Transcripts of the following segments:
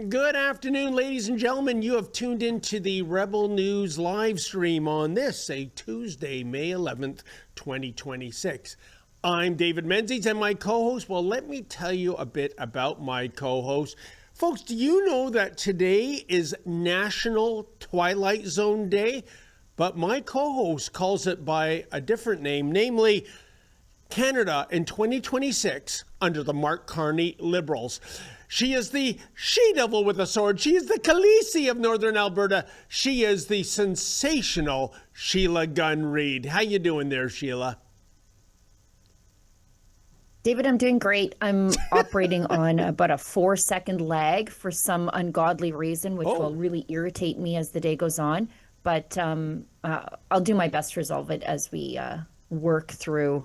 Good afternoon, ladies and gentlemen. You have tuned into the Rebel News live stream on this, a Tuesday, May 11th, 2026. I'm David Menzies and my co-host. Well, let me tell you a bit about my co-host. Folks, do you know that today is National Twilight Zone Day? But my co-host calls it by a different name, namely Canada in 2026 under the Mark Carney Liberals. She is the she-devil with a sword. She is the Khaleesi of Northern Alberta. She is the sensational Sheila Gunn Reid. How you doing there, Sheila? David, I'm doing great. I'm operating on about a 4-second lag for some ungodly reason, which will really irritate me as the day goes on. But I'll do my best to resolve it as we work through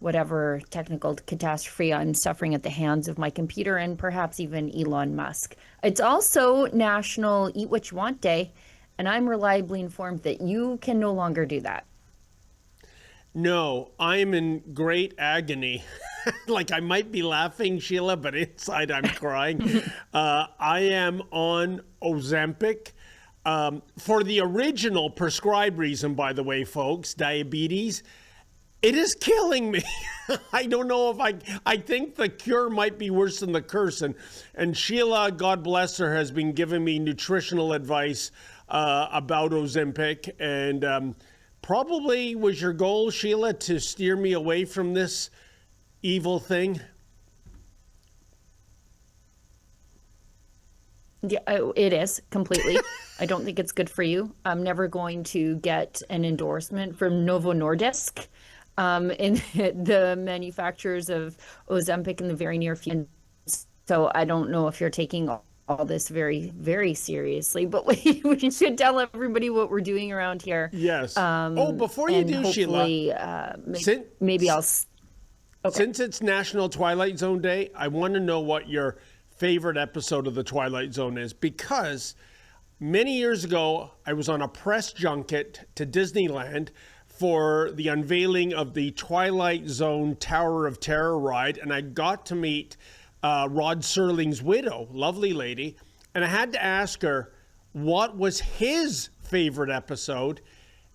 whatever technical catastrophe I'm suffering at the hands of my computer and perhaps even Elon Musk. It's also National Eat What You Want Day, and I'm reliably informed that you can no longer do that. No, I'm in great agony. Like I might be laughing, Sheila, but inside I'm crying. I am on Ozempic for the original prescribed reason, by the way, folks, diabetes. It is killing me. I don't know if I think the cure might be worse than the curse. And Sheila, God bless her, has been giving me nutritional advice about Ozempic. And probably was your goal, Sheila, to steer me away from this evil thing? Yeah, it is completely. I don't think it's good for you. I'm never going to get an endorsement from Novo Nordisk. In the manufacturers of Ozempic in the very near future. So I don't know if you're taking all this very, very seriously, but we should tell everybody what we're doing around here. Yes. Before you do, Sheila, maybe I'll... Okay. Since it's National Twilight Zone Day, I want to know what your favorite episode of the Twilight Zone is, because many years ago, I was on a press junket to Disneyland for the unveiling of the Twilight Zone Tower of Terror ride, and I got to meet Rod Serling's widow, lovely lady, and I had to ask her what was his favorite episode,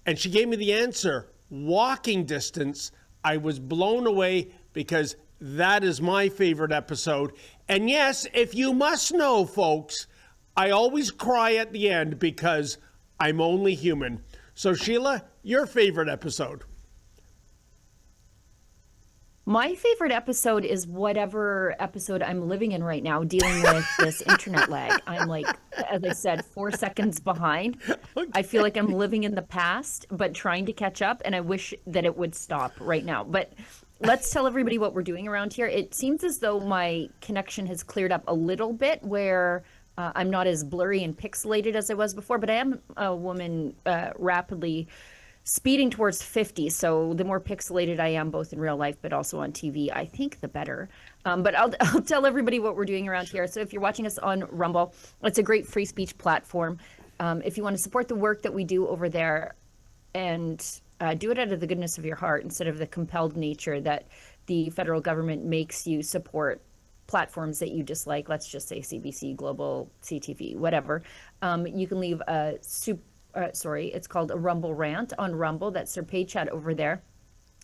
and she gave me the answer, Walking Distance. I was blown away because that is my favorite episode. And yes, if you must know, folks, I always cry at the end because I'm only human. So Sheila, your favorite episode? My favorite episode is whatever episode I'm living in right now, dealing with this internet lag. I'm like, as I said, 4 seconds behind. Okay. I feel like I'm living in the past, but trying to catch up, and I wish that it would stop right now. But let's tell everybody what we're doing around here. It seems as though my connection has cleared up a little bit, where I'm not as blurry and pixelated as I was before, but I am a woman rapidly speeding towards 50. So the more pixelated I am, both in real life, but also on TV, I think the better. But I'll tell everybody what we're doing around here. So if you're watching us on Rumble, it's a great free speech platform. If you want to support the work that we do over there and do it out of the goodness of your heart instead of the compelled nature that the federal government makes you support platforms that you dislike. Let's just say CBC, Global, CTV, whatever. You can leave it's called a Rumble rant on Rumble. That's their paid chat over there.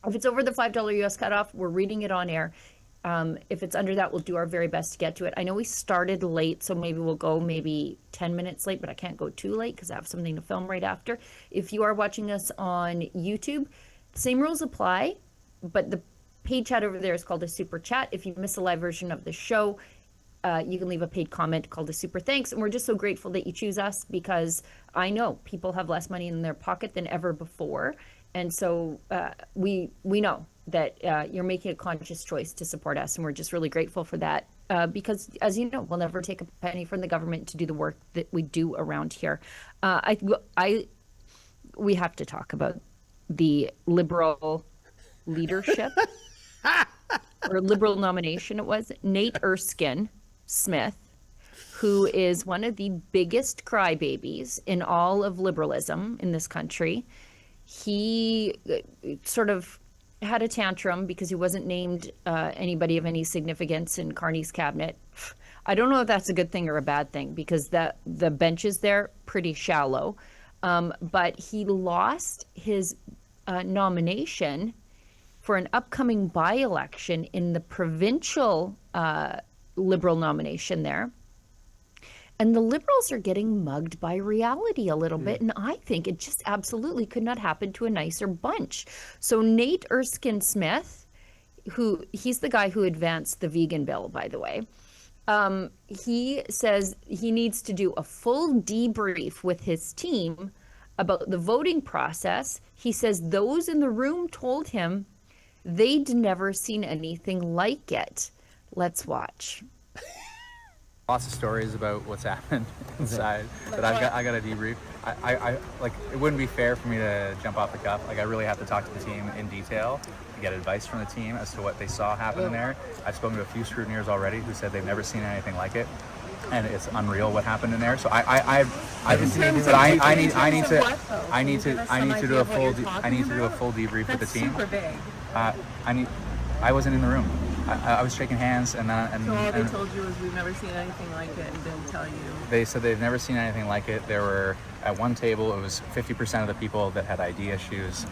If it's over the $5 US cutoff, we're reading it on air. If it's under that, we'll do our very best to get to it. I know we started late, so maybe we'll go 10 minutes late, but I can't go too late because I have something to film right after. If you are watching us on YouTube, same rules apply, but the paid chat over there is called a super chat. If you miss a live version of the show, you can leave a paid comment called a super thanks. And we're just so grateful that you choose us, because I know people have less money in their pocket than ever before. And so we know that you're making a conscious choice to support us, and we're just really grateful for that, because, as you know, we'll never take a penny from the government to do the work that we do around here. We have to talk about the Liberal leadership or Liberal nomination. It was Nate Erskine Smith, who is one of the biggest crybabies in all of liberalism in this country. He sort of had a tantrum because he wasn't named anybody of any significance in Carney's cabinet. I don't know if that's a good thing or a bad thing, because the bench is there pretty shallow. But he lost his nomination for an upcoming by-election in the provincial Liberal nomination there. And the Liberals are getting mugged by reality a little bit. And I think it just absolutely could not happen to a nicer bunch. So Nate Erskine Smith, he's the guy who advanced the vegan bill, by the way. He says he needs to do a full debrief with his team about the voting process. He says those in the room told him they'd never seen anything like it. Let's watch. Lots of stories about what's happened inside, but I got a debrief. I like, it wouldn't be fair for me to jump off the cuff. Like, I really have to talk to the team in detail and get advice from the team as to what they saw happen in there. I've spoken to a few scrutineers already who said they've never seen anything like it, and it's unreal what happened in there. So I need to do a full debrief with the team. I wasn't in the room. I was shaking hands, and so all they told you was we've never seen anything like it, and didn't tell you. They said they've never seen anything like it. There were, at one table, it was 50% of the people that had ID issues,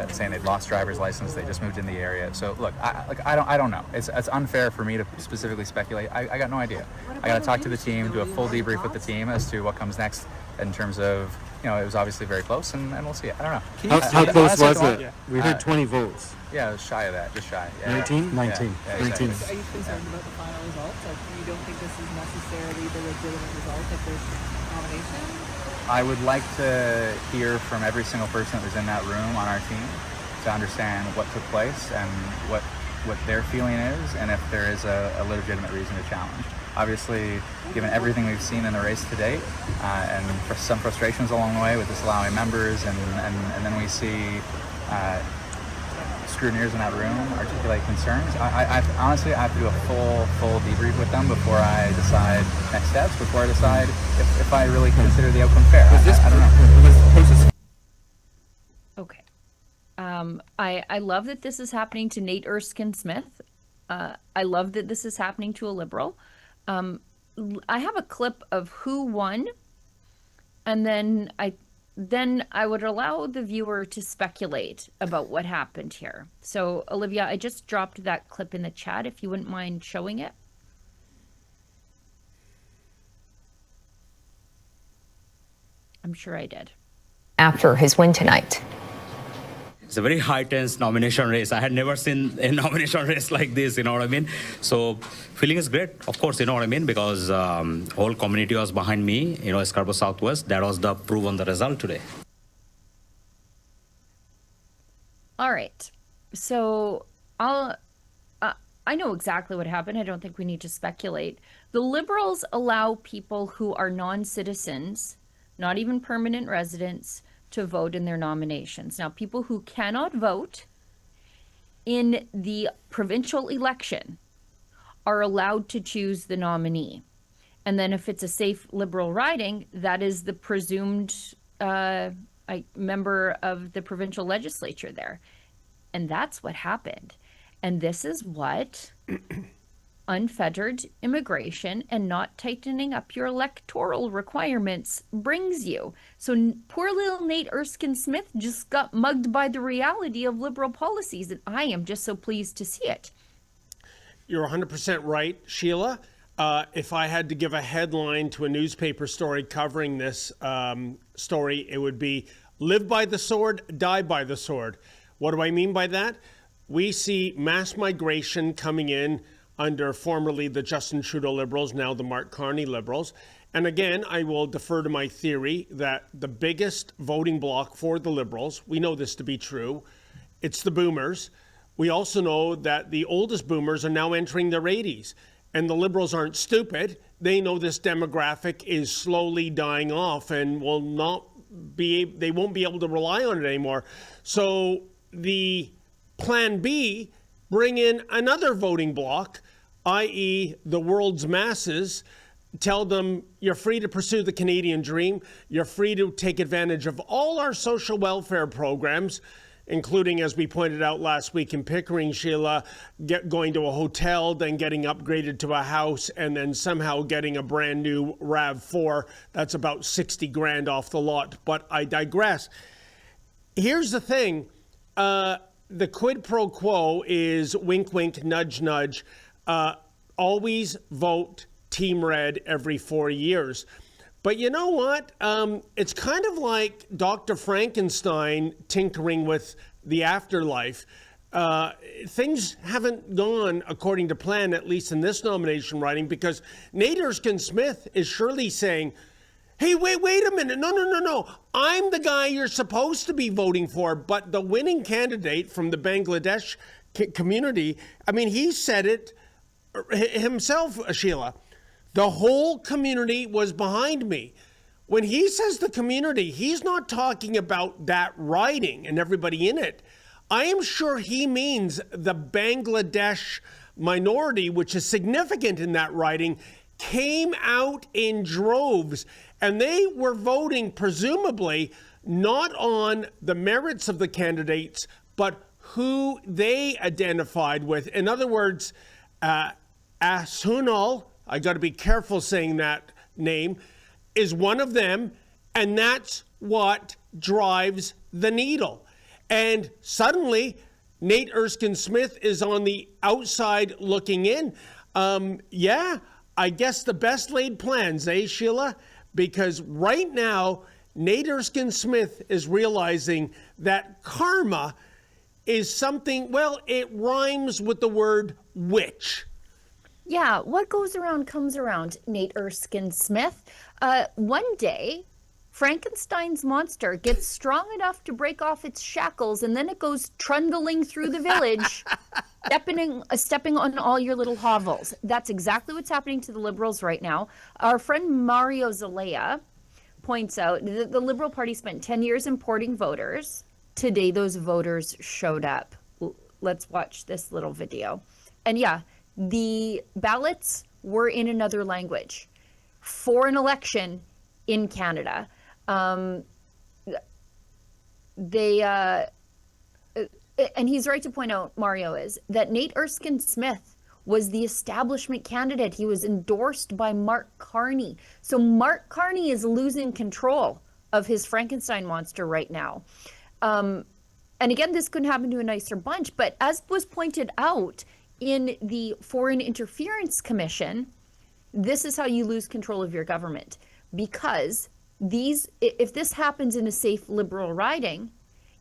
saying they'd lost driver's license, they just moved in the area. So look, I don't know. It's unfair for me to specifically speculate. I got no idea. I got to talk to the team, do a full debrief with the team as to what comes next in terms of, it was obviously very close, and we'll see. I don't know. How close was it? Yeah. We heard 20 votes. Yeah, it was shy of that, just shy. Yeah. 19? 19. Yeah, 19. exactly. Are you concerned about the final results? Like, you don't think this is necessarily the legitimate result of this nomination? I would like to hear from every single person that was in that room on our team to understand what took place and what their feeling is, and if there is a legitimate reason to challenge. Obviously, given everything we've seen in the race to date, and for some frustrations along the way with disallowing members, and then we see scrutineers in that room articulate concerns. I honestly, I have to do a full debrief with them before I decide next steps, before I decide if I really consider the outcome fair. I don't know. Okay. I love that this is happening to Nate Erskine Smith. I love that this is happening to a Liberal. I have a clip of who won, and then I would allow the viewer to speculate about what happened here. So, Olivia, I just dropped that clip in the chat, if you wouldn't mind showing it. I'm sure I did. After his win tonight. It's a very high-tense nomination race. I had never seen a nomination race like this, you know what I mean? So feeling is great, of course, you know what I mean? Because whole community was behind me, Scarborough Southwest. That was the proof on the result today. All right. So I know exactly what happened. I don't think we need to speculate. The Liberals allow people who are non-citizens, not even permanent residents, to vote in their nominations. Now, people who cannot vote in the provincial election are allowed to choose the nominee. And then if it's a safe Liberal riding, that is the presumed, a member of the provincial legislature there. And that's what happened. And this is what unfettered immigration and not tightening up your electoral requirements brings you. So poor little Nate Erskine Smith just got mugged by the reality of Liberal policies, and I am just so pleased to see it. You're 100% right, Sheila. If I had to give a headline to a newspaper story covering this story, it would be "Live by the sword, die by the sword." What do I mean by that? We see mass migration coming in under formerly the Justin Trudeau Liberals, now the Mark Carney Liberals. And again, I will defer to my theory that the biggest voting bloc for the Liberals, we know this to be true, it's the boomers. We also know that the oldest boomers are now entering their 80s. And the Liberals aren't stupid. They know this demographic is slowly dying off and they won't be able to rely on it anymore. So the plan B, bring in another voting bloc, i.e. the world's masses, tell them you're free to pursue the Canadian dream, you're free to take advantage of all our social welfare programs, including, as we pointed out last week in Pickering, Sheila, going to a hotel, then getting upgraded to a house, and then somehow getting a brand new RAV4. That's about 60 grand off the lot. But I digress. Here's the thing. The quid pro quo is wink, wink, nudge, nudge. Always vote Team Red every 4 years. But you know what? It's kind of like Dr. Frankenstein tinkering with the afterlife. Things haven't gone according to plan, at least in this nomination writing, because Nate Erskine Smith is surely saying, hey, wait a minute. No. I'm the guy you're supposed to be voting for. But the winning candidate from the Bangladesh community, I mean, he said it himself, Sheila. The whole community was behind me. When he says the community, he's not talking about that riding and everybody in it. I am sure he means the Bangladesh minority, which is significant in that riding, came out in droves, and they were voting presumably not on the merits of the candidates, but who they identified with. In other words, Asunal, I got to be careful saying that name, is one of them, and that's what drives the needle. And suddenly, Nate Erskine Smith is on the outside looking in. I guess the best laid plans, Sheila? Because right now, Nate Erskine Smith is realizing that karma is something, well, it rhymes with the word witch. Yeah, what goes around comes around, Nate Erskine Smith. One day, Frankenstein's monster gets strong enough to break off its shackles, and then it goes trundling through the village, stepping on all your little hovels. That's exactly what's happening to the Liberals right now. Our friend Mario Zelaya points out that the Liberal Party spent 10 years importing voters. Today, those voters showed up. Let's watch this little video. And yeah, the ballots were in another language for an election in Canada. And he's right to point out, Mario, is that Nate Erskine Smith was the establishment candidate. He was endorsed by Mark Carney. So Mark Carney is losing control of his Frankenstein monster right now. And again, this couldn't happen to a nicer bunch, but as was pointed out in the Foreign Interference Commission, this is how you lose control of your government. Because if this happens in a safe Liberal riding,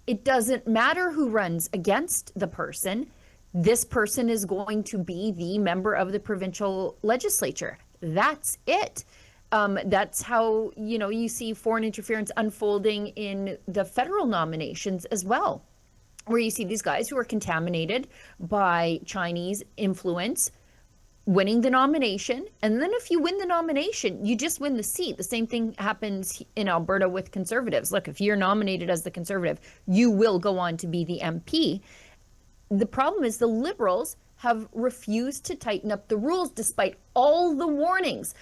it doesn't matter who runs against the person. This person is going to be the member of the provincial legislature. That's it. That's how, you see foreign interference unfolding in the federal nominations as well, where you see these guys who are contaminated by Chinese influence winning the nomination. And then if you win the nomination, you just win the seat. The same thing happens in Alberta with Conservatives. Look, if you're nominated as the Conservative, you will go on to be the MP. The problem is the Liberals have refused to tighten up the rules despite all the warnings.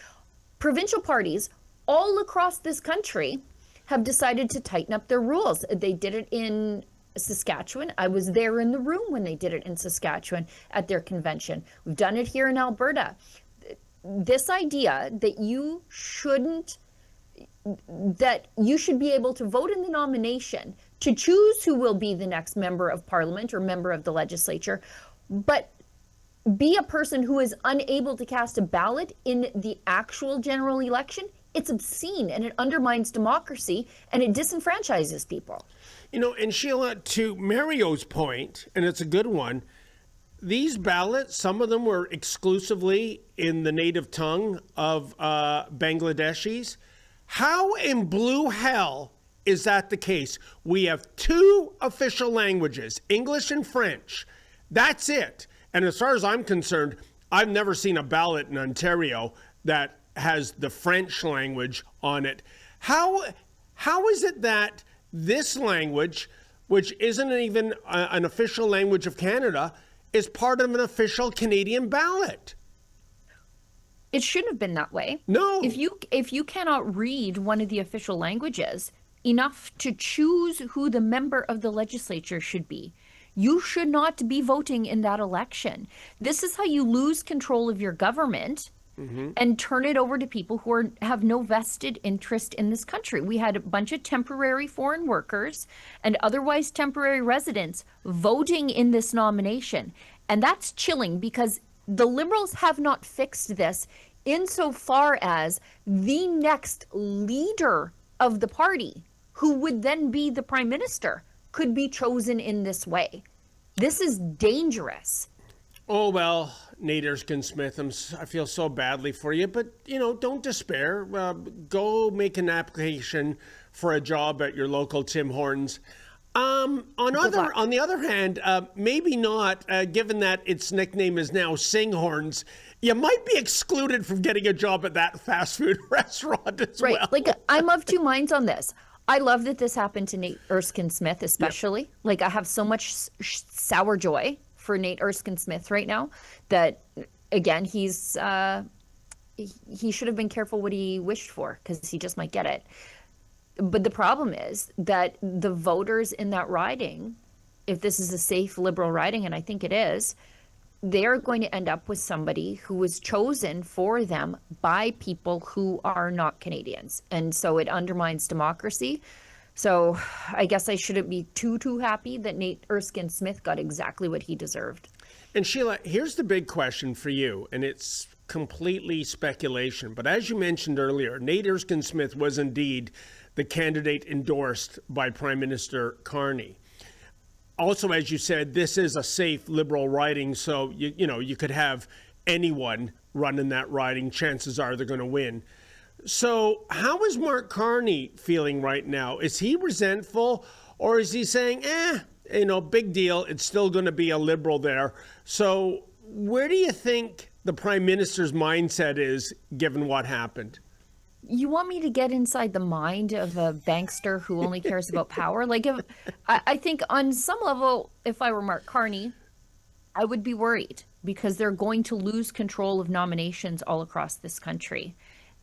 Provincial parties all across this country have decided to tighten up their rules. They did it in Saskatchewan. I was there in the room when they did it in Saskatchewan at their convention. We've done it here in Alberta. This idea that you should be able to vote in the nomination to choose who will be the next member of parliament or member of the legislature, but be a person who is unable to cast a ballot in the actual general election, it's obscene and it undermines democracy and it disenfranchises people. You know, and Sheila, to Mario's point, and it's a good one, these ballots, some of them were exclusively in the native tongue of Bangladeshis. How in blue hell is that the case? We have two official languages, English and French. That's it. And as far as I'm concerned, I've never seen a ballot in Ontario that has the French language on it. How is it that this language, which isn't even an official language of Canada, is part of an official Canadian ballot? It shouldn't have been that way. No. If you cannot read one of the official languages enough to choose who the member of the legislature should be, you should not be voting in that election. This is how you lose control of your government and turn it over to people who have no vested interest in this country. We had a bunch of temporary foreign workers and otherwise temporary residents voting in this nomination. And that's chilling because the Liberals have not fixed this insofar as the next leader of the party, who would then be the prime minister, could be chosen in this way. This is dangerous. Oh, well, Nate Erskine-Smith, I feel so badly for you, but, you know, don't despair. Go make an application for a job at your local Tim Hortons. On the other hand, maybe not, given that its nickname is now Singhorns, you might be excluded from getting a job at that fast food restaurant as well. Right. Like, I'm of two minds on this. I love that this happened to Nate Erskine-Smith, especially. Yep. Like, I have so much sour joy for Nate Erskine-Smith right now that, again, he should have been careful what he wished for, because he just might get it. But the problem is that the voters in that riding, if this is a safe Liberal riding, and I think it is, they're going to end up with somebody who was chosen for them by people who are not Canadians. And so it undermines democracy. So I guess I shouldn't be too happy that Nate Erskine-Smith got exactly what he deserved. And Sheila, here's the big question for you, and it's completely speculation. But as you mentioned earlier, Nate Erskine-Smith was indeed the candidate endorsed by Prime Minister Carney. Also, as you said, this is a safe Liberal riding, so you could have anyone run in that riding. Chances are they're going to win. So how is Mark Carney feeling right now? Is he resentful, or is he saying, big deal, it's still going to be a Liberal there? So where do you think the Prime Minister's mindset is, given what happened? You want me to get inside the mind of a bankster who only cares about power? Like, I think on some level, if I were Mark Carney, I would be worried because they're going to lose control of nominations all across this country.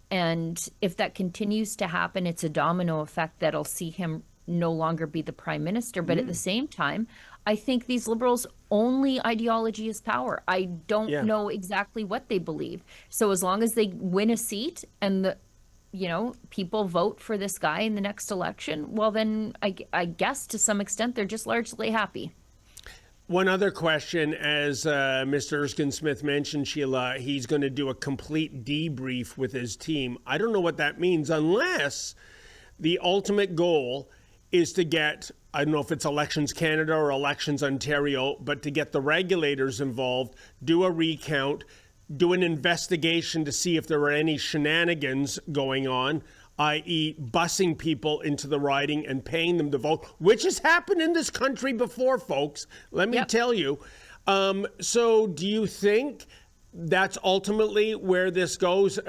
And if that continues to happen, it's a domino effect that'll see him no longer be the prime minister. But at the same time, I think these Liberals' only ideology is power. I don't know exactly what they believe. So as long as they win a seat and people vote for this guy in the next election, well, then I guess to some extent they're just largely happy. One other question, as Mr. Erskine-Smith mentioned, Sheila, he's going to do a complete debrief with his team. I don't know what that means, unless the ultimate goal is to get, I don't know if it's Elections Canada or Elections Ontario, but to get the regulators involved, do a recount, do an investigation to see if there were any shenanigans going on, i.e. busing people into the riding and paying them to vote, which has happened in this country before, folks. Let me tell you. So do you think that's ultimately where this goes?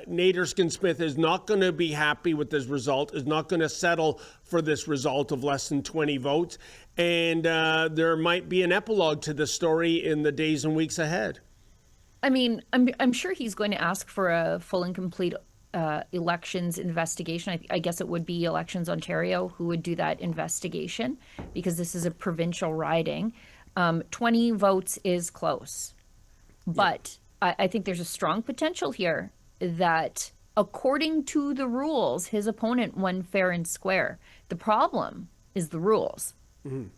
Nate Erskine-Smith is not going to be happy with this result, is not going to settle for this result of less than 20 votes. And there might be an epilogue to this story in the days and weeks ahead. I mean, I'm sure he's going to ask for a full and complete elections investigation. I guess it would be Elections Ontario who would do that investigation because this is a provincial riding. 20 votes is close, but I think there's a strong potential here that according to the rules, his opponent won fair and square. The problem is the rules. Mm-hmm.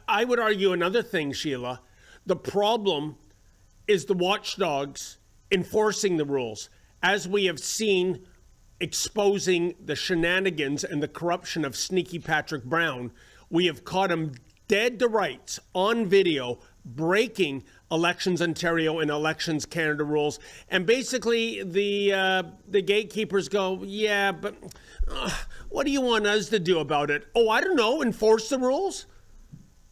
I would argue another thing, Sheila. The problem is the watchdogs enforcing the rules. As we have seen, exposing the shenanigans and the corruption of sneaky Patrick Brown, we have caught him dead to rights on video, breaking Elections Ontario and Elections Canada rules. And basically, the gatekeepers go, yeah, but what do you want us to do about it? Oh, I don't know, enforce the rules?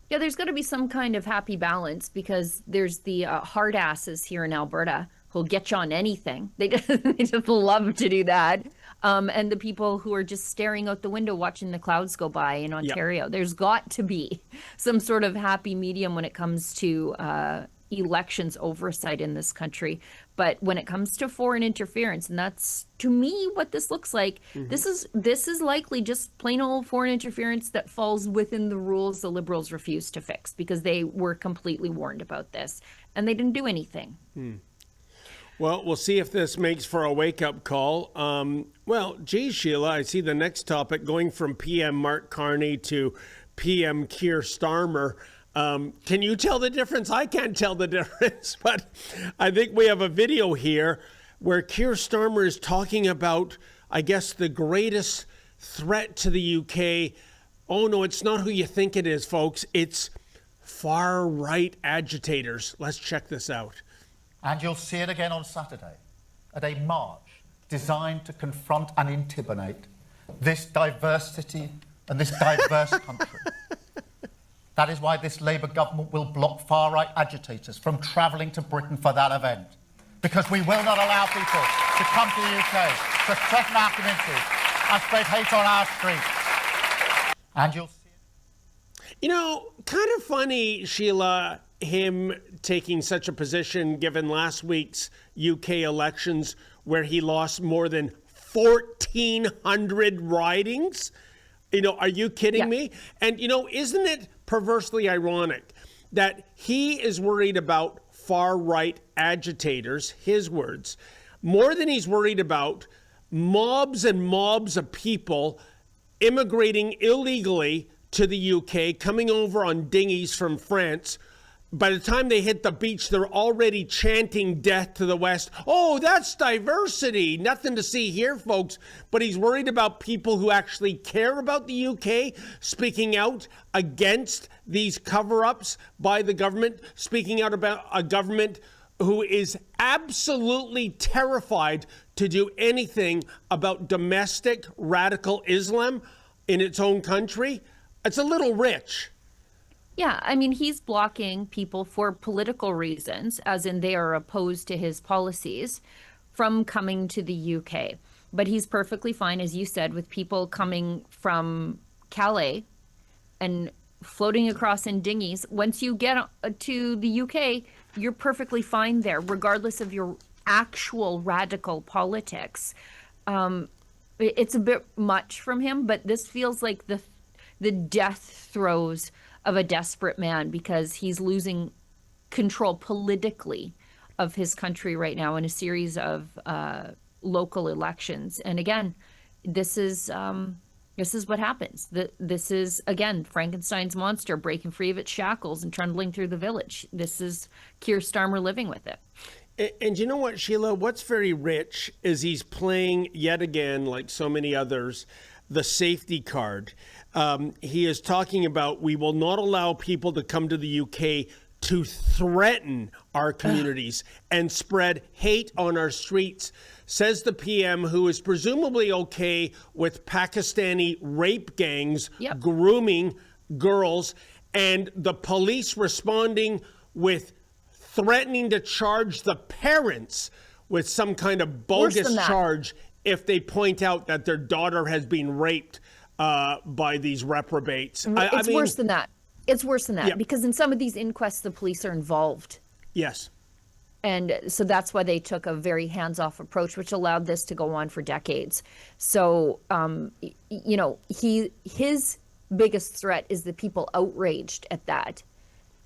Yeah, there's got to be some kind of happy balance because there's the hard asses here in Alberta who'll get you on anything. They just love to do that. And the people who are just staring out the window watching the clouds go by in Ontario. Yep. There's got to be some sort of happy medium when it comes to elections oversight in this country. But when it comes to foreign interference, and that's to me what this looks like, this is likely just plain old foreign interference that falls within the rules the Liberals refused to fix because they were completely warned about this and they didn't do anything. Well, we'll see if this makes for a wake-up call. Well, geez, Sheila, I see the next topic going from PM Mark Carney to PM Keir Starmer. Can you tell the difference? I can't tell the difference, but I think we have a video here where Keir Starmer is talking about, I guess, the greatest threat to the UK. Oh, no, it's not who you think it is, folks. It's far-right agitators. Let's check this out. And you'll see it again on Saturday at a march designed to confront and intimidate this diversity and this diverse country. That is why this Labour government will block far-right agitators from travelling to Britain for that event. Because we will not allow people to come to the UK, to threaten our communities and spread hate on our streets. And you'll see it. You know, kind of funny, Sheila, him taking such a position given last week's UK elections where he lost more than 1,400 ridings. You know, are you kidding me? And, you know, isn't it perversely ironic that he is worried about far-right agitators, his words, more than he's worried about mobs and mobs of people immigrating illegally to the UK, coming over on dinghies from France. By the time they hit the beach, they're already chanting death to the West. Oh, that's diversity. Nothing to see here, folks. But he's worried about people who actually care about the UK, speaking out against these cover-ups by the government, speaking out about a government who is absolutely terrified to do anything about domestic radical Islam in its own country. It's a little rich. Yeah, I mean, he's blocking people for political reasons, as in they are opposed to his policies, from coming to the UK. But he's perfectly fine, as you said, with people coming from Calais and floating across in dinghies. Once you get to the UK, you're perfectly fine there, regardless of your actual radical politics. It's a bit much from him, but this feels like the death throes of a desperate man because he's losing control politically of his country right now in a series of local elections. And again, this is what happens. This is, again, Frankenstein's monster breaking free of its shackles and trundling through the village. This is Keir Starmer living with it. And you know what, Sheila? What's very rich is he's playing yet again, like so many others, the safety card. He is talking about we will not allow people to come to the UK to threaten our communities and spread hate on our streets, says the PM, who is presumably okay with Pakistani rape gangs grooming girls, and the police responding with threatening to charge the parents with some kind of bogus charge if they point out that their daughter has been raped by these reprobates. It's worse than that. It's worse than that because in some of these inquests, the police are involved. Yes. And so that's why they took a very hands-off approach, which allowed this to go on for decades. So, you know, his biggest threat is the people outraged at that,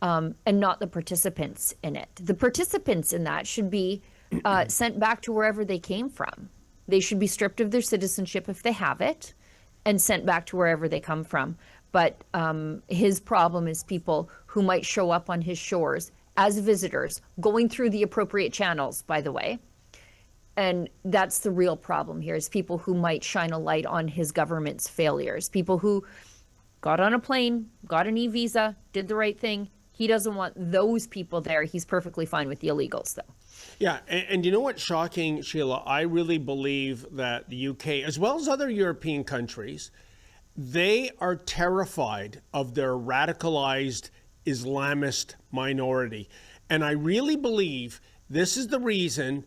and not the participants in it. The participants in that should be sent back to wherever they came from. They should be stripped of their citizenship if they have it, and sent back to wherever they come from. But his problem is people who might show up on his shores as visitors, going through the appropriate channels, by the way. And that's the real problem here, is people who might shine a light on his government's failures. People who got on a plane, got an e-visa, did the right thing. He doesn't want those people there. He's perfectly fine with the illegals, though. Yeah, and you know what's shocking, Sheila? I really believe that the UK, as well as other European countries, they are terrified of their radicalized Islamist minority. And I really believe this is the reason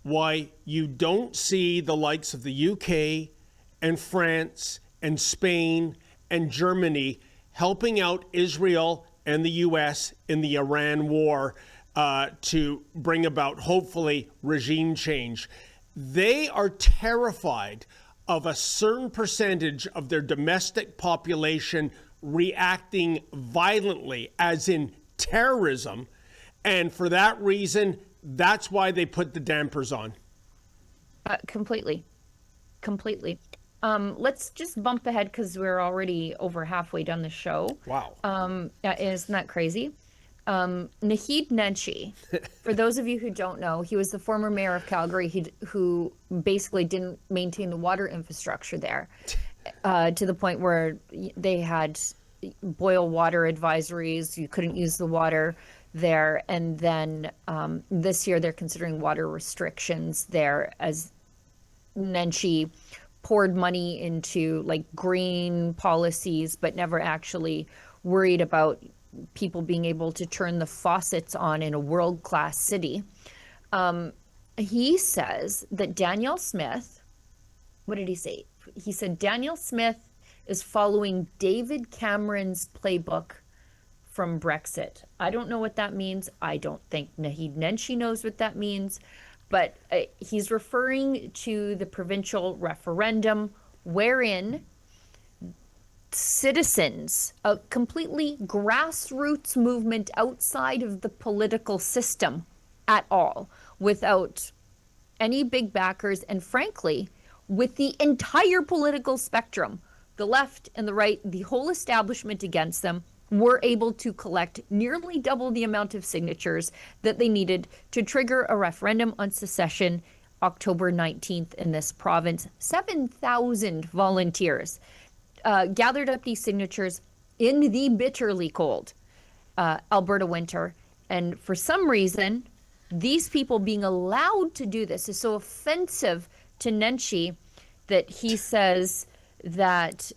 why you don't see the likes of the UK and France and Spain and Germany helping out Israel and the US in the Iran war to bring about, hopefully, regime change. They are terrified of a certain percentage of their domestic population reacting violently, as in terrorism. And for that reason, that's why they put the dampers on. Completely. Let's just bump ahead because we're already over halfway done the show. Wow. Yeah, isn't that crazy? Naheed Nenshi, for those of you who don't know, he was the former mayor of Calgary who basically didn't maintain the water infrastructure there to the point where they had boil water advisories. You couldn't use the water there. And then this year they're considering water restrictions there, as Nenshi poured money into like green policies, but never actually worried about people being able to turn the faucets on in a world-class city. He says that Danielle Smith, what did he say? He said Danielle Smith is following David Cameron's playbook from Brexit. I don't know what that means. I don't think Naheed Nenshi knows what that means, but he's referring to the provincial referendum wherein citizens, a completely grassroots movement outside of the political system at all, without any big backers, and frankly, with the entire political spectrum, the left and the right, the whole establishment against them, were able to collect nearly double the amount of signatures that they needed to trigger a referendum on secession October 19th in this province. 7,000 volunteers gathered up these signatures in the bitterly cold Alberta winter. And for some reason, these people being allowed to do this is so offensive to Nenshi that he says that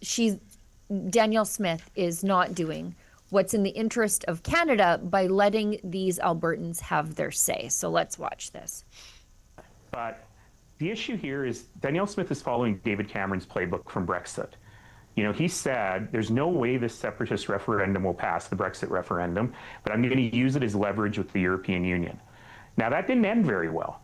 Danielle Smith is not doing what's in the interest of Canada by letting these Albertans have their say. So let's watch this. But the issue here is Danielle Smith is following David Cameron's playbook from Brexit. You know, he said, there's no way this separatist referendum will pass, the Brexit referendum, but I'm going to use it as leverage with the European Union. Now, that didn't end very well,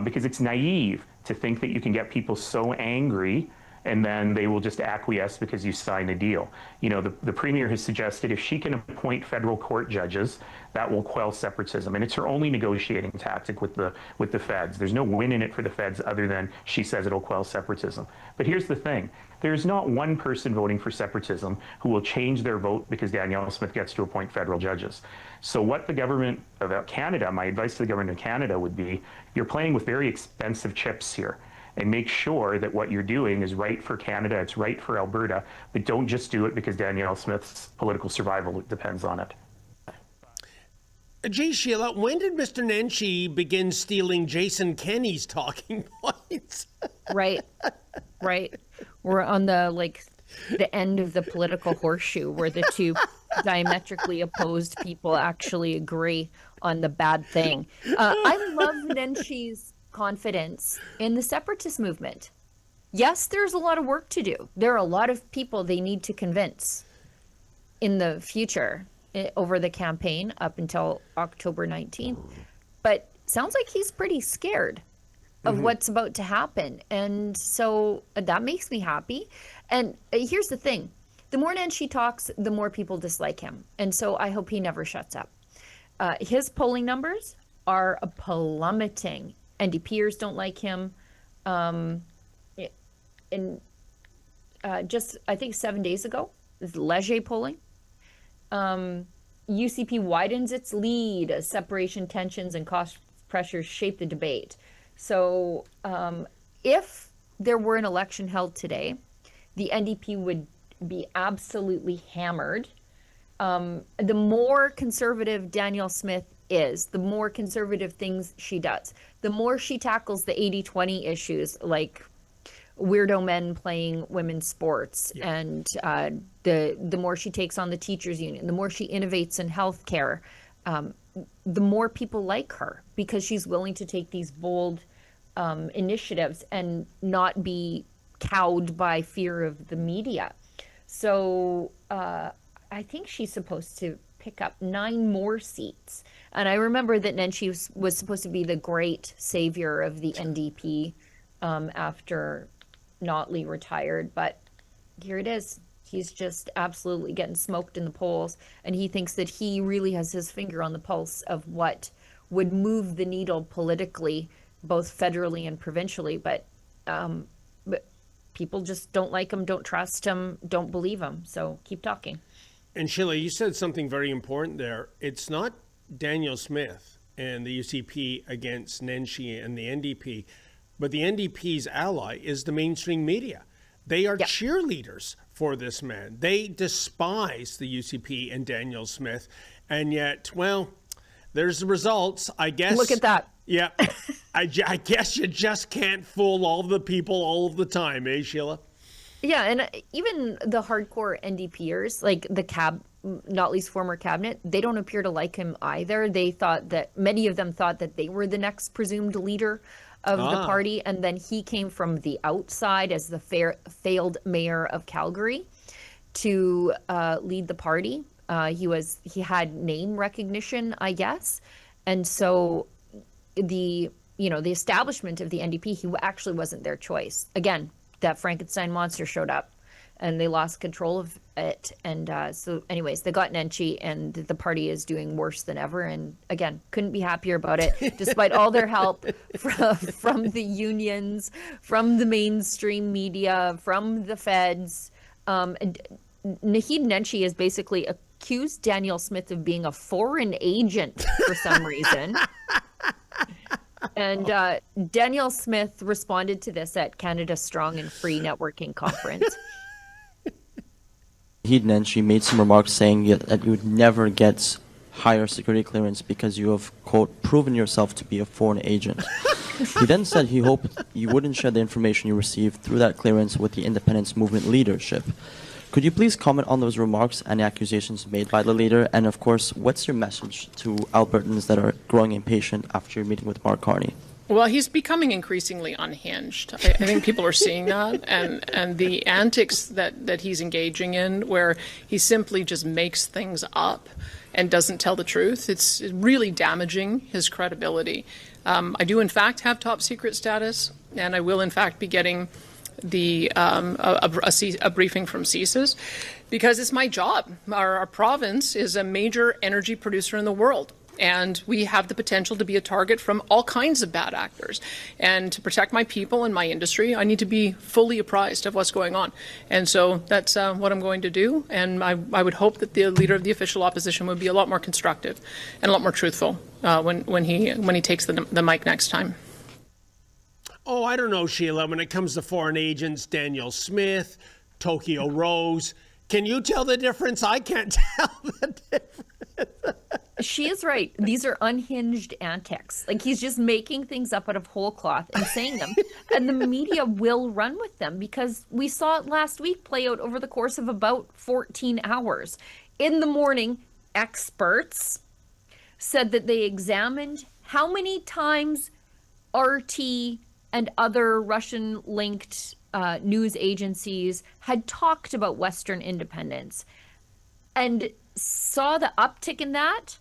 because it's naive to think that you can get people so angry and then they will just acquiesce because you sign a deal. You know, the Premier has suggested if she can appoint federal court judges, that will quell separatism. And it's her only negotiating tactic with the feds. There's no win in it for the feds other than she says it'll quell separatism. But here's the thing. There's not one person voting for separatism who will change their vote because Danielle Smith gets to appoint federal judges. So what the government of Canada, my advice to the government of Canada would be, you're playing with very expensive chips here. And make sure that what you're doing is right for Canada, it's right for Alberta, but don't just do it because Danielle Smith's political survival depends on it. Gee, Sheila, when did Mr. Nenshi begin stealing Jason Kenney's talking points? Right. We're on the end of the political horseshoe where the two diametrically opposed people actually agree on the bad thing. I love Nenshi's confidence in the separatist movement. Yes, there's a lot of work to do. There are a lot of people they need to convince in the future over the campaign up until October 19th. But sounds like he's pretty scared of what's about to happen. And so that makes me happy. And here's the thing. The more Nenshi talks, the more people dislike him. And so I hope he never shuts up. His polling numbers are plummeting. NDPers don't like him. Just, I think 7 days ago, this Leger polling, UCP widens its lead as separation tensions and cost pressures shape the debate. So if there were an election held today, the NDP would be absolutely hammered. The more conservative Danielle Smith is, the more conservative things she does, the more she tackles the 80-20 issues like weirdo men playing women's sports, and the more she takes on the teachers union, the more she innovates in healthcare, the more people like her, because she's willing to take these bold initiatives and not be cowed by fear of the media. So I think she's supposed to pick up 9 more seats. And I remember that Nenshi was supposed to be the great savior of the NDP after Notley retired, but here it is. He's just absolutely getting smoked in the polls, and he thinks that he really has his finger on the pulse of what would move the needle politically, both federally and provincially. But people just don't like him, don't trust him, don't believe him. So keep talking. And Sheila, you said something very important there. It's not Danielle Smith and the UCP against Nenshi and the NDP, but the NDP's ally is the mainstream media. They are cheerleaders for this man. They despise the UCP and Danielle Smith. And yet, well, there's the results, I guess. Look at that. Yeah. I guess you just can't fool all the people all of the time, eh, Sheila? Yeah, and even the hardcore NDPers, like Notley's former cabinet, they don't appear to like him either. They thought that, many of them thought that they were the next presumed leader of the party, and then he came from the outside as the failed mayor of Calgary to lead the party. He had name recognition, I guess, and so the establishment of the NDP, he actually wasn't their choice. Again, that Frankenstein monster showed up, and they lost control of it. And so anyways, they got Nenshi, and the party is doing worse than ever. And again, couldn't be happier about it, despite all their help from the unions, from the mainstream media, from the feds. And Naheed Nenshi has basically accused Danielle Smith of being a foreign agent for some reason. And Danielle Smith responded to this at Canada Strong and Free Networking Conference. She made some remarks saying that you would never get higher security clearance because you have, quote, proven yourself to be a foreign agent. He then said he hoped you wouldn't share the information you received through that clearance with the independence movement leadership. Could you please comment on those remarks and accusations made by the leader? And of course, what's your message to Albertans that are growing impatient after your meeting with Mark Carney? Well, he's becoming increasingly unhinged. I think people are seeing that, and the antics that he's engaging in, where he simply just makes things up and doesn't tell the truth, it's really damaging his credibility. I do, in fact, have top secret status, and I will, in fact, be getting a briefing from CSIS, because it's my job. Our province is a major energy producer in the world, and we have the potential to be a target from all kinds of bad actors. And to protect my people and my industry, I need to be fully apprised of what's going on. And so that's what I'm going to do. And I would hope that the leader of the official opposition would be a lot more constructive and a lot more truthful when he takes the mic next time. Oh, I don't know, Sheila. When it comes to foreign agents, Danielle Smith, Tokyo Rose, can you tell the difference? I can't tell the difference. She is right. These are unhinged antics. Like, he's just making things up out of whole cloth and saying them. And the media will run with them, because we saw it last week play out over the course of about 14 hours. In the morning, experts said that they examined how many times RT and other Russian-linked news agencies had talked about Western independence, and saw the uptick in that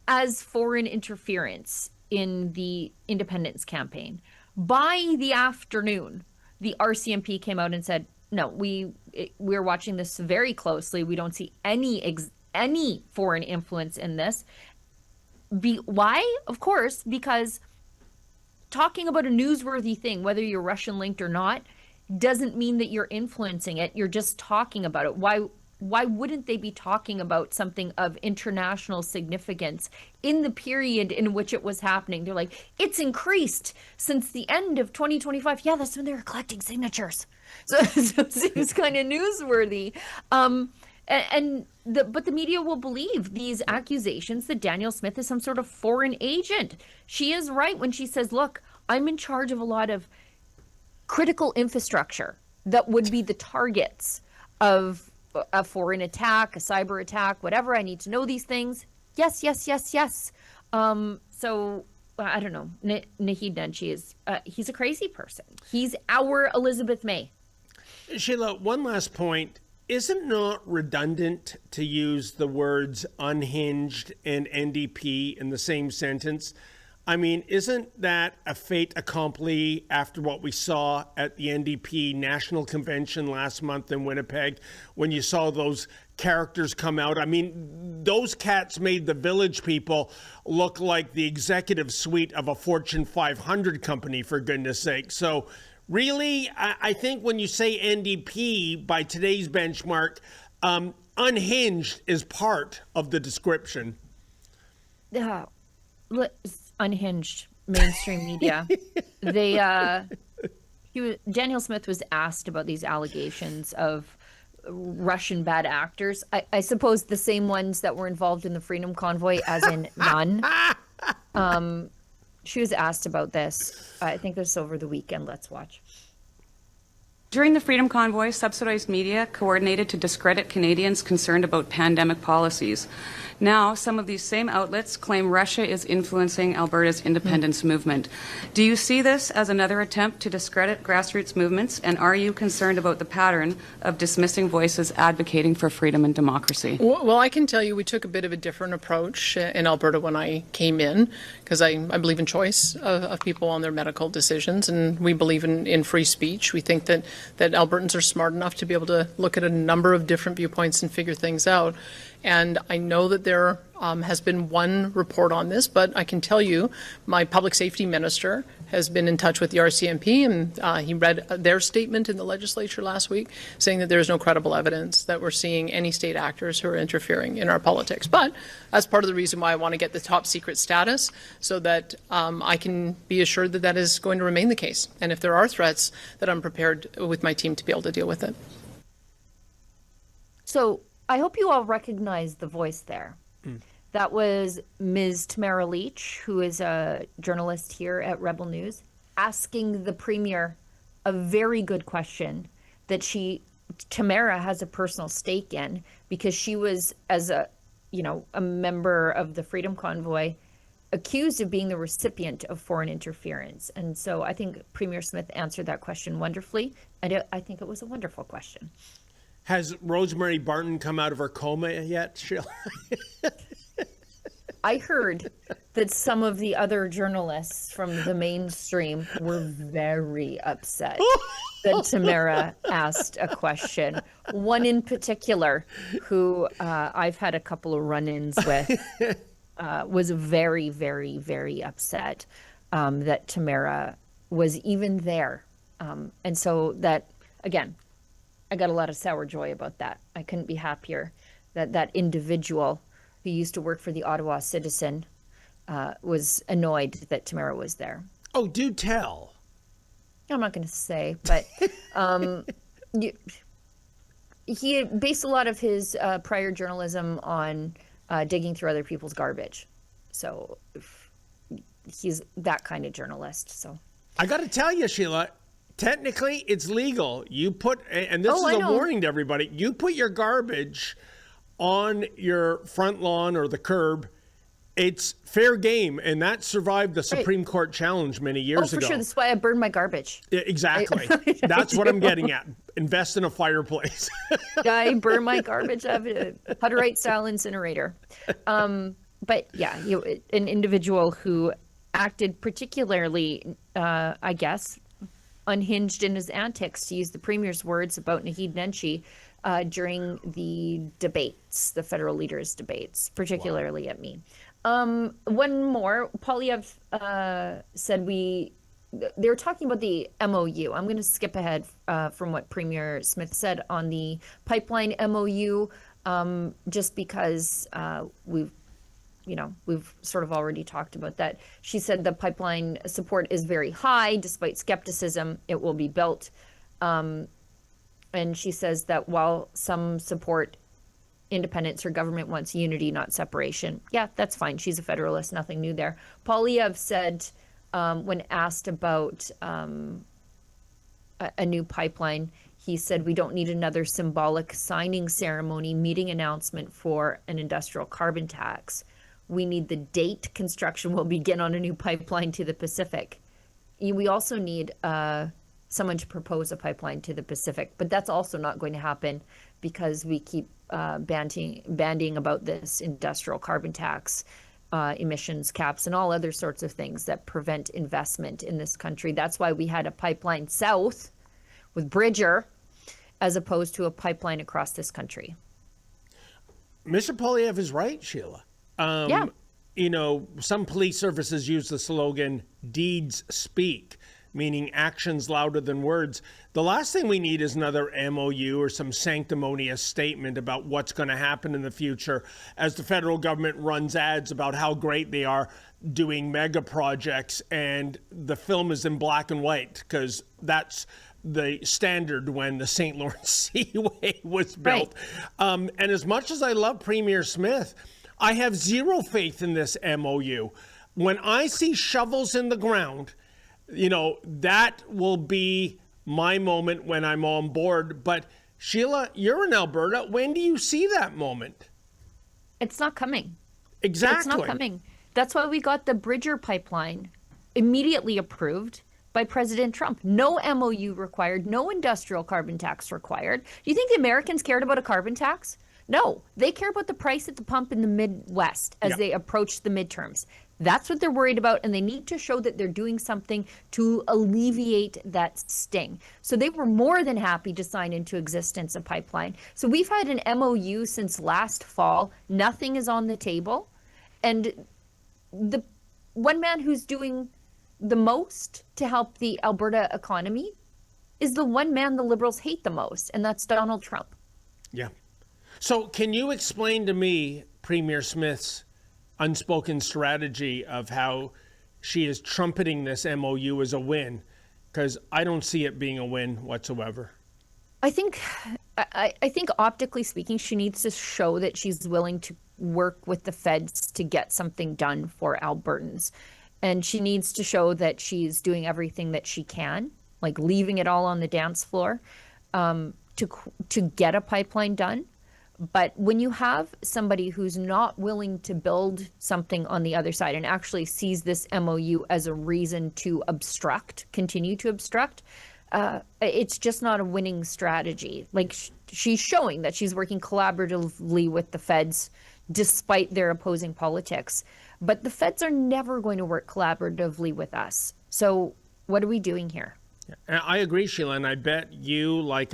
as foreign interference. in the independence campaign. By the afternoon, the RCMP came out and said, no, we're watching this very closely. We don't see any foreign influence in this. Why? Of course, because talking about a newsworthy thing, whether you're Russian linked or not, doesn't mean that you're influencing it. You're just talking about it. Why wouldn't they be talking about something of international significance in the period in which it was happening? They're like, it's increased since the end of 2025. Yeah, that's when they were collecting signatures. So it seems kind of newsworthy. But the media will believe these accusations that Danielle Smith is some sort of foreign agent. She is right when she says, look, I'm in charge of a lot of critical infrastructure that would be the targets of a foreign attack, a cyber attack, whatever. I need to know these things. Yes. So I don't know. Naheed Nenshi is, he's a crazy person. He's our Elizabeth May. Sheila, one last point. Isn't it not redundant to use the words unhinged and NDP in the same sentence? I mean, isn't that a fait accompli after what we saw at the NDP National Convention last month in Winnipeg when you saw those characters come out? I mean, those cats made the Village people look like the executive suite of a Fortune 500 company, for goodness sake. So really, I think when you say NDP by today's benchmark, unhinged is part of the description. Unhinged mainstream media. Danielle Smith was asked about these allegations of Russian bad actors. I suppose the same ones that were involved in the Freedom Convoy, as in none. She was asked about this. I think this over the weekend. Let's watch. During the Freedom Convoy, subsidized media coordinated to discredit Canadians concerned about pandemic policies. Now, some of these same outlets claim Russia is influencing Alberta's independence movement. Do you see this as another attempt to discredit grassroots movements, and are you concerned about the pattern of dismissing voices advocating for freedom and democracy? Well, I can tell you we took a bit of a different approach in Alberta when I came in, because I believe in choice of people on their medical decisions, and we believe in free speech. We think that Albertans are smart enough to be able to look at a number of different viewpoints and figure things out. And I know that there has been one report on this, but I can tell you my public safety minister has been in touch with the RCMP, and he read their statement in the legislature last week saying that there is no credible evidence that we're seeing any state actors who are interfering in our politics. But that's part of the reason why I want to get the top secret status, so that I can be assured that that is going to remain the case. And if there are threats, that I'm prepared with my team to be able to deal with it. So I hope you all recognize the voice there. That was Ms. Tamara Leach, who is a journalist here at Rebel News, asking the Premier a very good question that Tamara has a personal stake in, because she was, as a member of the Freedom Convoy, accused of being the recipient of foreign interference. And so I think Premier Smith answered that question wonderfully. I think it was a wonderful question. Has Rosemary Barton come out of her coma yet, Sheila? I heard that some of the other journalists from the mainstream were very upset that Tamara asked a question. One in particular, who I've had a couple of run-ins with, was very, very, very upset that Tamara was even there. And so that, again, I got a lot of sour joy about that. I couldn't be happier that that individual who used to work for the Ottawa Citizen was annoyed that Tamara was there. Oh, do tell. I'm not going to say, but he based a lot of his prior journalism on digging through other people's garbage. So he's that kind of journalist. So I got to tell you, Sheila, technically it's legal. You put, and this is a warning to everybody, you put your garbage on your front lawn or the curb, it's fair game, and that survived the Supreme Court challenge many years ago. Oh, for sure. That's why I burned my garbage. Yeah, exactly. That's what I'm getting at. Invest in a fireplace. I burn my garbage. I have a Hutterite-style incinerator. But yeah, an individual who acted particularly, I guess, unhinged in his antics, to use the Premier's words about Naheed Nenshi, during the debates, the federal leaders' debates, particularly at me. One more, Polyev said they were talking about the MOU. I'm going to skip ahead from what Premier Smith said on the pipeline MOU, just because we've sort of already talked about that. She said the pipeline support is very high, despite skepticism. It will be built. And she says that while some support independence, her government wants unity, not separation. Yeah, that's fine. She's a federalist. Nothing new there. Polyev said, when asked about a new pipeline, he said, we don't need another symbolic signing ceremony, meeting announcement for an industrial carbon tax. We need the date construction will begin on a new pipeline to the Pacific. We also need someone to propose a pipeline to the Pacific, but that's also not going to happen because we keep bandying about this industrial carbon tax, emissions caps, and all other sorts of things that prevent investment in this country. That's why we had a pipeline south with Bridger as opposed to a pipeline across this country. Mr. Polyev is right, Sheila. Yeah. You know, some police services use the slogan, deeds speak, meaning actions louder than words. The last thing we need is another MOU or some sanctimonious statement about what's going to happen in the future as the federal government runs ads about how great they are doing mega projects, and the film is in black and white because that's the standard when the St. Lawrence Seaway was built. Right. And as much as I love Premier Smith, I have zero faith in this MOU. When I see shovels in the ground, you know, that will be my moment when I'm on board. But Sheila, you're in Alberta. When do you see that moment? It's not coming. Exactly. It's not coming. That's why we got the Bridger pipeline immediately approved by President Trump. No MOU required, no industrial carbon tax required. Do you think the Americans cared about a carbon tax? No, they care about the price at the pump in the Midwest as they approach the midterms. That's what they're worried about, and they need to show that they're doing something to alleviate that sting. So they were more than happy to sign into existence a pipeline. So we've had an MOU since last fall. Nothing is on the table. And the one man who's doing the most to help the Alberta economy is the one man the Liberals hate the most, and that's Donald Trump. Yeah. So can you explain to me Premier Smith's unspoken strategy of how she is trumpeting this MOU as a win? Because I don't see it being a win whatsoever. I think optically speaking, she needs to show that she's willing to work with the feds to get something done for Albertans. And she needs to show that she's doing everything that she can, like leaving it all on the dance floor, to get a pipeline done. But when you have somebody who's not willing to build something on the other side and actually sees this MOU as a reason to continue to obstruct, it's just not a winning strategy. Like she's showing that she's working collaboratively with the feds despite their opposing politics. But the feds are never going to work collaboratively with us. So what are we doing here? I agree, Sheila, and I bet you, like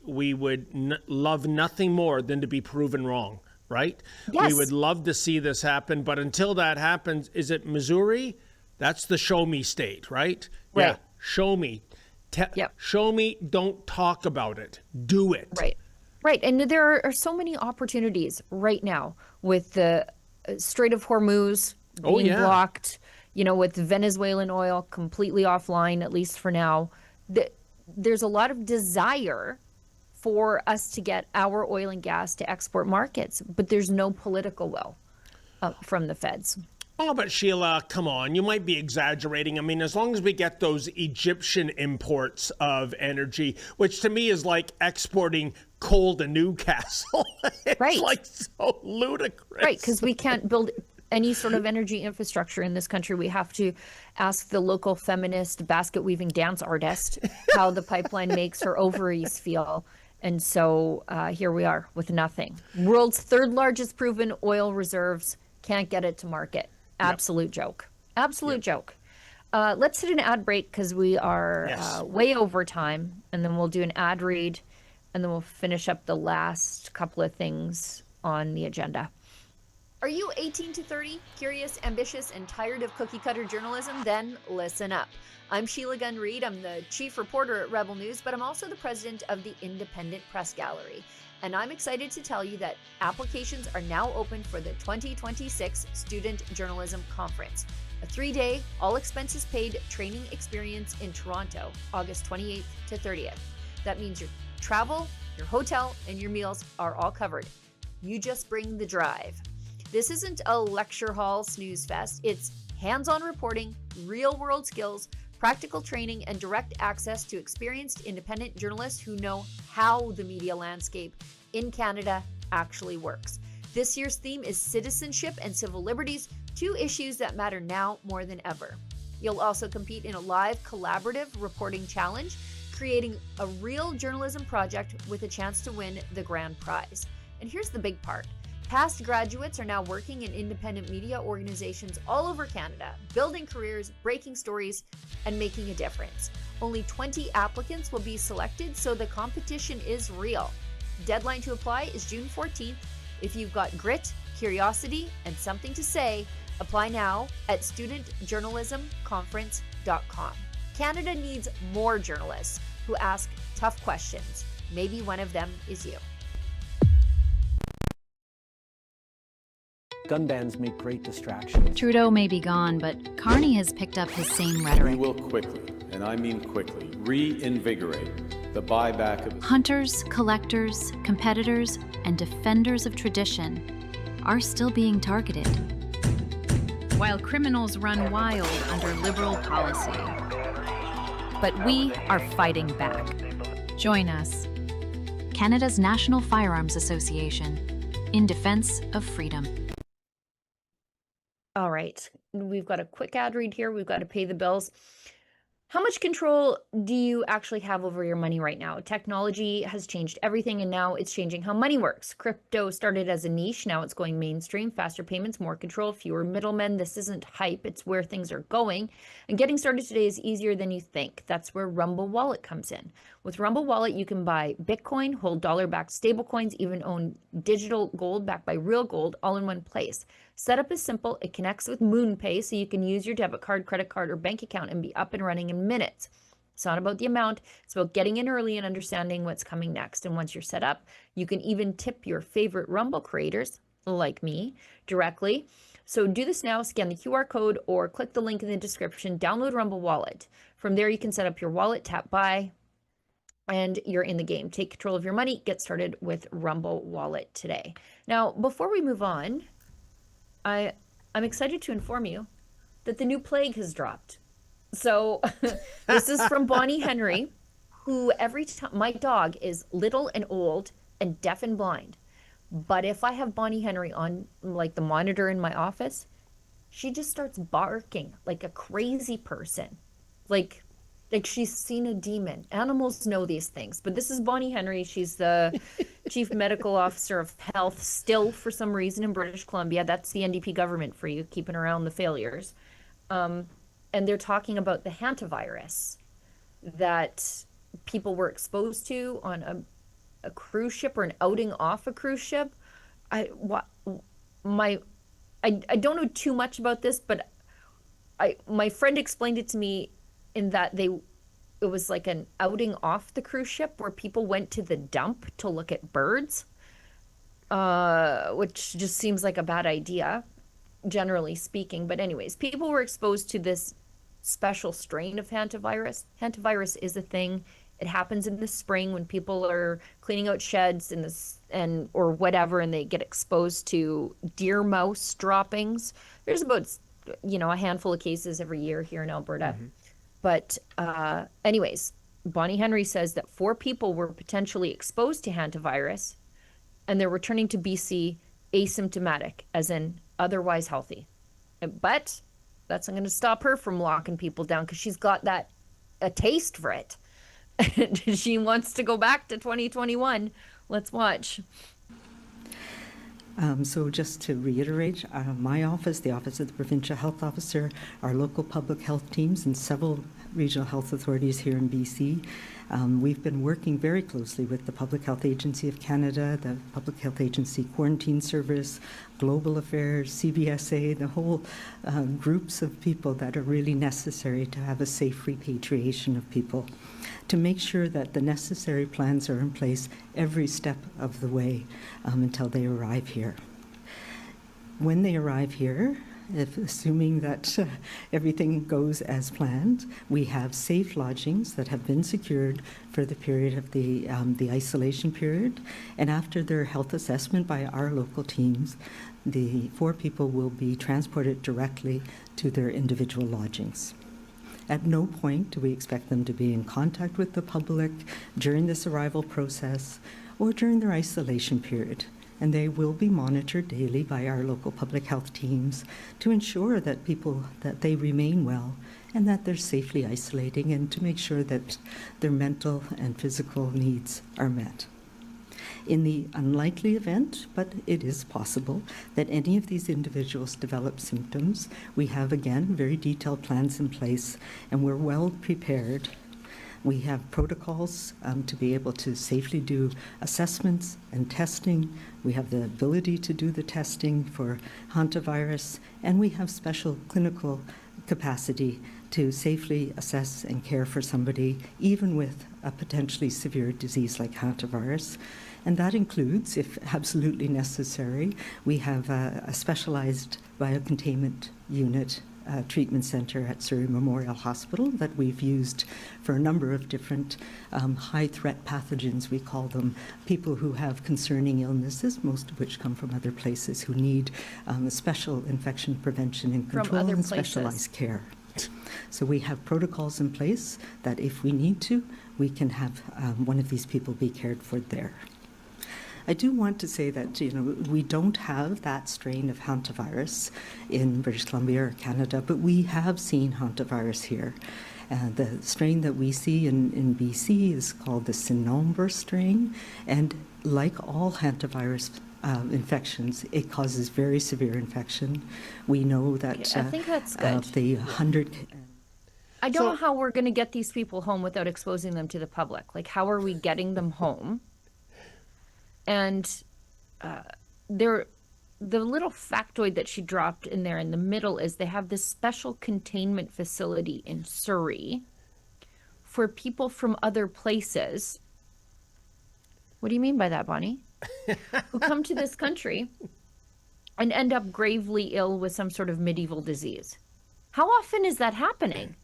we would love nothing more than to be proven wrong, right? Yes. We would love to see this happen, but until that happens, is it Missouri? That's the show me state, right? Right. Yeah, show me. Show me, don't talk about it. Do it. Right. Right, and there are so many opportunities right now with the Strait of Hormuz being blocked, you know, with Venezuelan oil completely offline, at least for now. There's a lot of desire for us to get our oil and gas to export markets, but there's no political will from the feds. Oh, but Sheila, come on. You might be exaggerating. I mean, as long as we get those Egyptian imports of energy, which to me is like exporting coal to Newcastle. It's right. Like so ludicrous. Right, because we can't build any sort of energy infrastructure in this country. We have to ask the local feminist basket weaving dance artist how the pipeline makes her ovaries feel. And so here we are with nothing. World's third largest proven oil reserves, can't get it to market. Absolute joke. Absolute joke. Let's hit an ad break because we are way over time, and then we'll do an ad read, and then we'll finish up the last couple of things on the agenda. Are you 18 to 30, curious, ambitious, and tired of cookie-cutter journalism? Then listen up. I'm Sheila Gunn Reid. I'm the chief reporter at Rebel News, but I'm also the president of the Independent Press Gallery. And I'm excited to tell you that applications are now open for the 2026 Student Journalism Conference, a 3-day, all-expenses-paid training experience in Toronto, August 28th to 30th. That means your travel, your hotel, and your meals are all covered. You just bring the drive. This isn't a lecture hall snooze fest. It's hands-on reporting, real-world skills, practical training, and direct access to experienced independent journalists who know how the media landscape in Canada actually works. This year's theme is citizenship and civil liberties, 2 issues that matter now more than ever. You'll also compete in a live collaborative reporting challenge, creating a real journalism project with a chance to win the grand prize. And here's the big part. Past graduates are now working in independent media organizations all over Canada, building careers, breaking stories, and making a difference. Only 20 applicants will be selected, so the competition is real. Deadline to apply is June 14th. If you've got grit, curiosity, and something to say, apply now at studentjournalismconference.com. Canada needs more journalists who ask tough questions. Maybe one of them is you. Gun bans make great distractions. Trudeau may be gone, but Carney has picked up his same rhetoric. We will quickly, and I mean quickly, reinvigorate the buyback of... Hunters, collectors, competitors, and defenders of tradition are still being targeted, while criminals run wild under Liberal policy. But we are fighting back. Join us. Canada's National Firearms Association, in defense of freedom. All right, we've got a quick ad read here. We've got to pay the bills. How much control do you actually have over your money right now? Technology has changed everything, and now it's changing how money works. Crypto started as a niche. Now it's going mainstream. Faster payments, more control, fewer middlemen. This isn't hype. It's where things are going. And getting started today is easier than you think. That's where Rumble Wallet comes in. With Rumble Wallet, you can buy Bitcoin, hold dollar-backed stablecoins, even own digital gold backed by real gold, all in one place. Setup is simple. It connects with MoonPay, so you can use your debit card, credit card, or bank account and be up and running in minutes. It's not about the amount. It's about getting in early and understanding what's coming next. And once you're set up, you can even tip your favorite Rumble creators, like me, directly. So do this now. Scan the QR code or click the link in the description. Download Rumble Wallet. From there, you can set up your wallet, tap buy, and you're in the game. Take control of your money. Get started with Rumble Wallet today. Now, before we move on, I'm excited to inform you that the new plague has dropped. So this is from Bonnie Henry, who every time, my dog is little and old and deaf and blind. But if I have Bonnie Henry on like the monitor in my office, she just starts barking like a crazy person. Like she's seen a demon. Animals know these things, but this is Bonnie Henry. She's the chief medical officer of health still for some reason in British Columbia. That's the NDP government for you, keeping around the failures. And they're talking about the hantavirus that people were exposed to on a cruise ship or an outing off a cruise ship. I don't know too much about this, but my friend explained it to me in that it was like an outing off the cruise ship where people went to the dump to look at birds, which just seems like a bad idea, generally speaking. But anyways, people were exposed to this special strain of hantavirus. Hantavirus is a thing. It happens in the spring when people are cleaning out sheds or whatever, and they get exposed to deer mouse droppings. There's about a handful of cases every year here in Alberta. Mm-hmm. But anyways, Bonnie Henry says that 4 people were potentially exposed to hantavirus, and they're returning to BC asymptomatic, as in otherwise healthy. But that's not going to stop her from locking people down, because she's got a taste for it. She wants to go back to 2021. Let's watch. So just to reiterate, my office, the Office of the Provincial Health Officer, our local public health teams and several regional health authorities here in BC, we've been working very closely with the Public Health Agency of Canada, the Public Health Agency Quarantine Service, Global Affairs, CBSA, the whole groups of people that are really necessary to have a safe repatriation of people, to make sure that the necessary plans are in place every step of the way until they arrive here. When they arrive here, assuming that everything goes as planned, we have safe lodgings that have been secured for the period of the isolation period. And after their health assessment by our local teams, the 4 people will be transported directly to their individual lodgings. At no point do we expect them to be in contact with the public during this arrival process or during their isolation period. And they will be monitored daily by our local public health teams to ensure that they remain well and that they're safely isolating, and to make sure that their mental and physical needs are met. In the unlikely event, but it is possible, that any of these individuals develop symptoms, we have, again, very detailed plans in place, and we're well prepared. We have protocols to be able to safely do assessments and testing. We have the ability to do the testing for hantavirus, and we have special clinical capacity to safely assess and care for somebody, even with a potentially severe disease like hantavirus. And that includes, if absolutely necessary, we have a specialized biocontainment unit treatment center at Surrey Memorial Hospital that we've used for a number of different high-threat pathogens, we call them, people who have concerning illnesses, most of which come from other places, who need special infection prevention and control and specialized care. So we have protocols in place that if we need to, we can have one of these people be cared for there. I do want to say that, we don't have that strain of hantavirus in British Columbia or Canada, but we have seen hantavirus here. The strain that we see in BC is called the Sinombre strain, and like all hantavirus infections, it causes very severe infection. We know that I think that's good. Of the 100... I don't know how we're going to get these people home without exposing them to the public. Like, how are we getting them home? And the little factoid that she dropped in there in the middle is they have this special containment facility in Surrey for people from other places. What do you mean by that, Bonnie? Who come to this country and end up gravely ill with some sort of medieval disease. How often is that happening?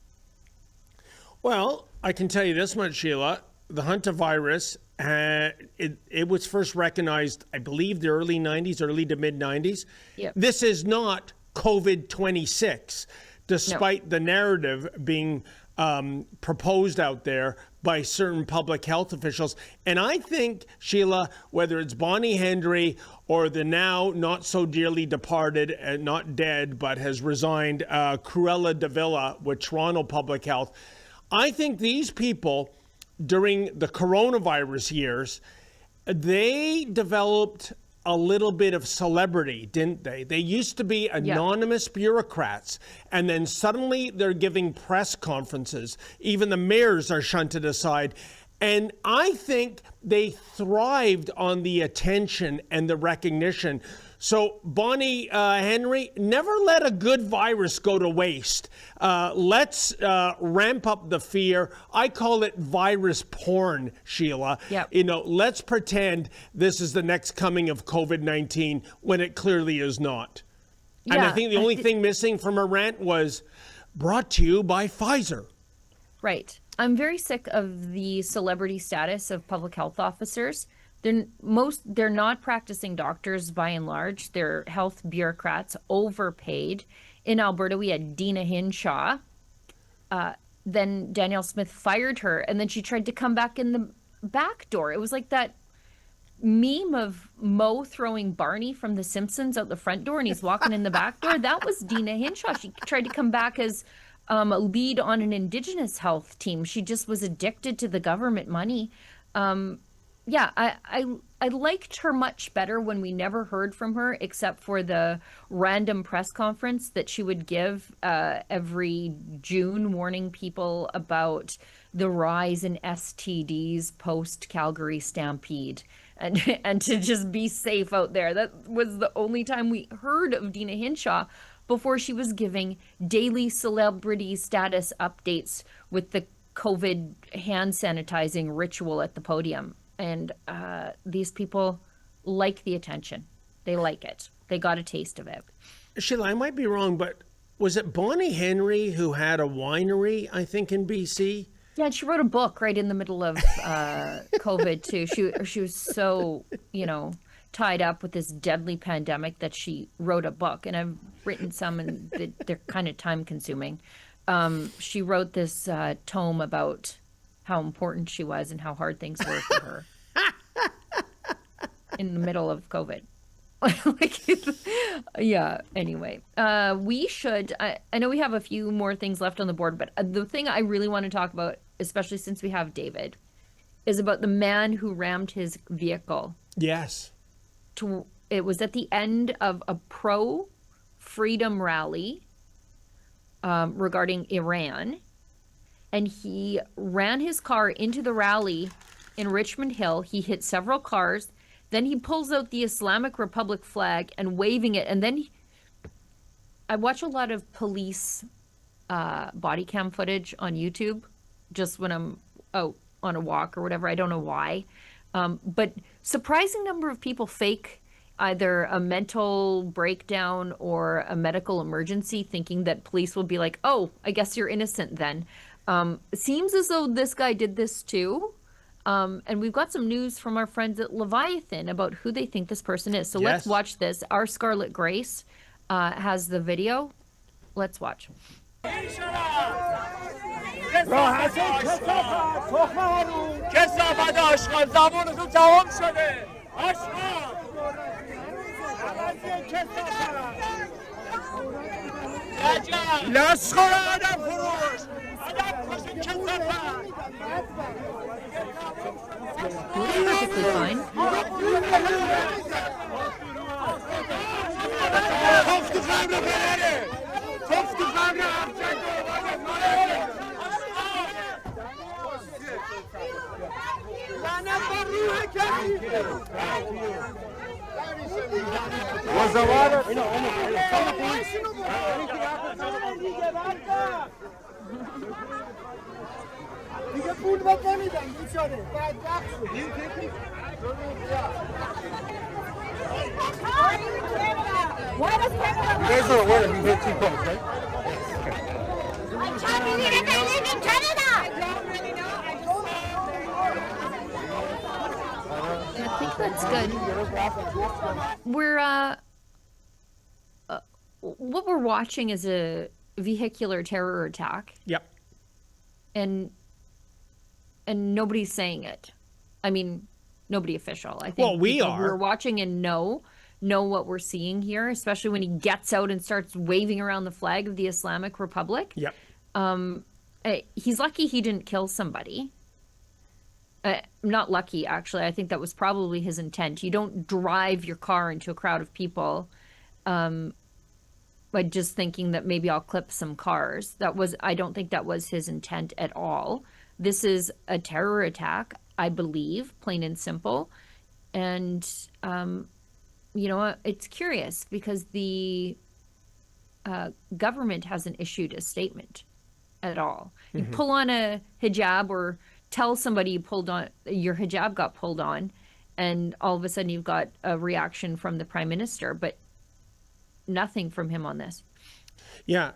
Well, I can tell you this much, Sheila. The hantavirus, it was first recognized, I believe, the early 90s, early to mid 90s. Yep. This is not COVID-26, despite the narrative being proposed out there by certain public health officials. And I think, Sheila, whether it's Bonnie Hendry or the now not so dearly departed, not dead, but has resigned, Cruella de Villa with Toronto Public Health, I think these people, during the coronavirus years, they developed a little bit of celebrity, didn't they? They used to be anonymous bureaucrats, and then suddenly they're giving press conferences. Even the mayors are shunted aside. And I think they thrived on the attention and the recognition. So, Bonnie Henry, never let a good virus go to waste. Let's ramp up the fear. I call it virus porn, Sheila. Yep. Let's pretend this is the next coming of COVID-19 when it clearly is not. Yeah, and I think the only thing missing from her rant was brought to you by Pfizer. Right. I'm very sick of the celebrity status of public health officers. They're not practicing doctors by and large. They're health bureaucrats, overpaid. In Alberta, we had Dina Hinshaw. Then Danielle Smith fired her, and then she tried to come back in the back door. It was like that meme of Moe throwing Barney from The Simpsons out the front door, and he's walking in the back door. That was Dina Hinshaw. She tried to come back as a lead on an Indigenous health team. She just was addicted to the government money. I I liked her much better when we never heard from her, except for the random press conference that she would give every June, warning people about the rise in STDs post Calgary Stampede, and to just be safe out there. That was the only time we heard of Dina Hinshaw before she was giving daily celebrity status updates with the COVID hand sanitizing ritual at the podium. And these people like the attention. They like it. They got a taste of it. Sheila, I might be wrong, but was it Bonnie Henry who had a winery, I think, in BC? Yeah, and she wrote a book right in the middle of COVID, too. She was so, tied up with this deadly pandemic that she wrote a book. And I've written some, and they're kind of time-consuming. She wrote this tome about how important she was and how hard things were for her in the middle of COVID. Yeah, anyway. We should, I know we have a few more things left on the board, but the thing I really want to talk about, especially since we have David, is about the man who rammed his vehicle. Yes. It was at the end of a pro-freedom rally regarding Iran. And he ran his car into the rally in Richmond Hill. He hit several cars. Then he pulls out the Islamic Republic flag and waving it. And then I watch a lot of police body cam footage on YouTube just when I'm out on a walk or whatever. I don't know why. But surprising number of people fake either a mental breakdown or a medical emergency, thinking that police will be like, oh, I guess you're innocent then. It seems as though this guy did this too. And we've got some news from our friends at Leviathan about who they think this person is. So let's watch this. Our Scarlet Grace has the video. Let's watch. Perfectly fine. There's no word. You hit too close, right? I think that's good. We're what we're watching is a vehicular terror attack. Yep. And nobody's saying it. I mean, nobody official. I think we are. We're watching and know what we're seeing here, especially when he gets out and starts waving around the flag of the Islamic Republic. Yep. He's lucky he didn't kill somebody. Not lucky, actually. I think that was probably his intent. You don't drive your car into a crowd of people by just thinking that maybe I'll clip some cars. I don't think that was his intent at all. This is a terror attack, I believe, plain and simple. And, it's curious because the government hasn't issued a statement at all. You pull on a hijab or tell somebody your hijab got pulled on, and all of a sudden you've got a reaction from the prime minister, but nothing from him on this. Yeah,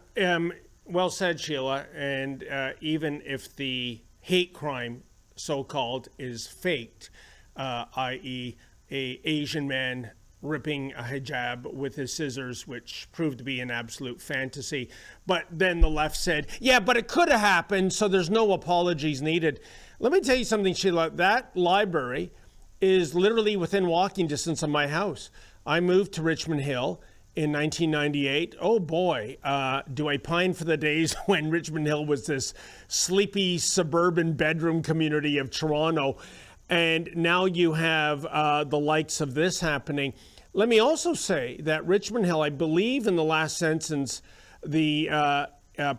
well said, Sheila. And even if the hate crime, so-called, is faked, i.e. a Asian man ripping a hijab with his scissors, which proved to be an absolute fantasy. But then the left said, yeah, but it could have happened, so there's no apologies needed. Let me tell you something, Sheila. That library is literally within walking distance of my house. I moved to Richmond Hill in 1998. Oh boy, do I pine for the days when Richmond Hill was this sleepy suburban bedroom community of Toronto. And now you have the likes of this happening. Let me also say that Richmond Hill, I believe in the last census, the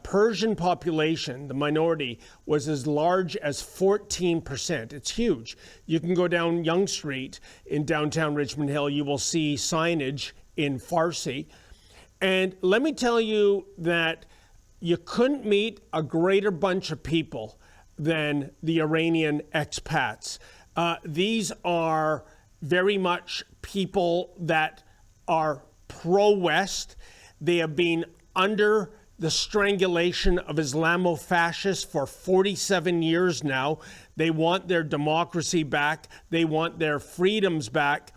Persian population, the minority, was as large as 14%. It's huge. You can go down Yonge Street in downtown Richmond Hill. You will see signage in Farsi. And let me tell you that you couldn't meet a greater bunch of people than the Iranian expats. These are very much people that are pro-West. They have been under the strangulation of Islamofascists for 47 years now. They want their democracy back. They want their freedoms back.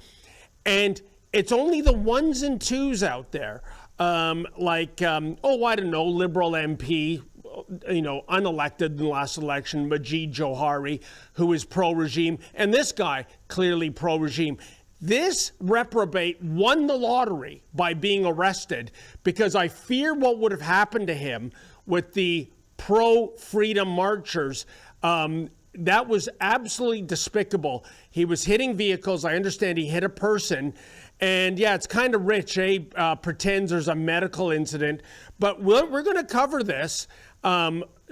And it's only the ones and twos out there, I don't know, Liberal MP, unelected in the last election, Majid Johari, who is pro-regime, and this guy, clearly pro-regime. This reprobate won the lottery by being arrested because I fear what would have happened to him with the pro-freedom marchers. That was absolutely despicable. He was hitting vehicles. I understand he hit a person. And yeah, it's kind of rich, pretends there's a medical incident. But we're going to cover this.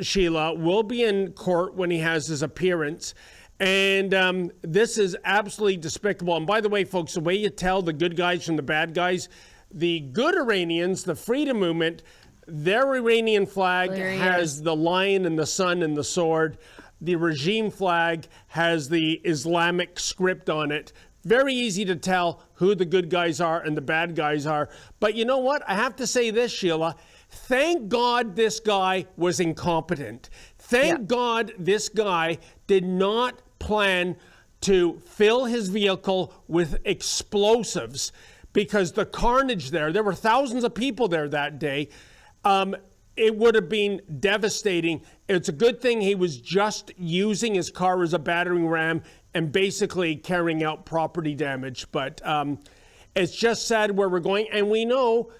Sheila will be in court when he has his appearance. And this is absolutely despicable. And by the way, folks, the way you tell the good guys from the bad guys, the good Iranians, the freedom movement, their Iranian flag has the lion and the sun and the sword. The regime flag has the Islamic script on it. Very easy to tell who the good guys are and the bad guys are. But you know what? I have to say this, Sheila. Thank God this guy was incompetent. Thank God this guy did not plan to fill his vehicle with explosives, because the carnage there were thousands of people there that day. It would have been devastating. It's a good thing he was just using his car as a battering ram and basically carrying out property damage. But it's just sad where we're going. And we know,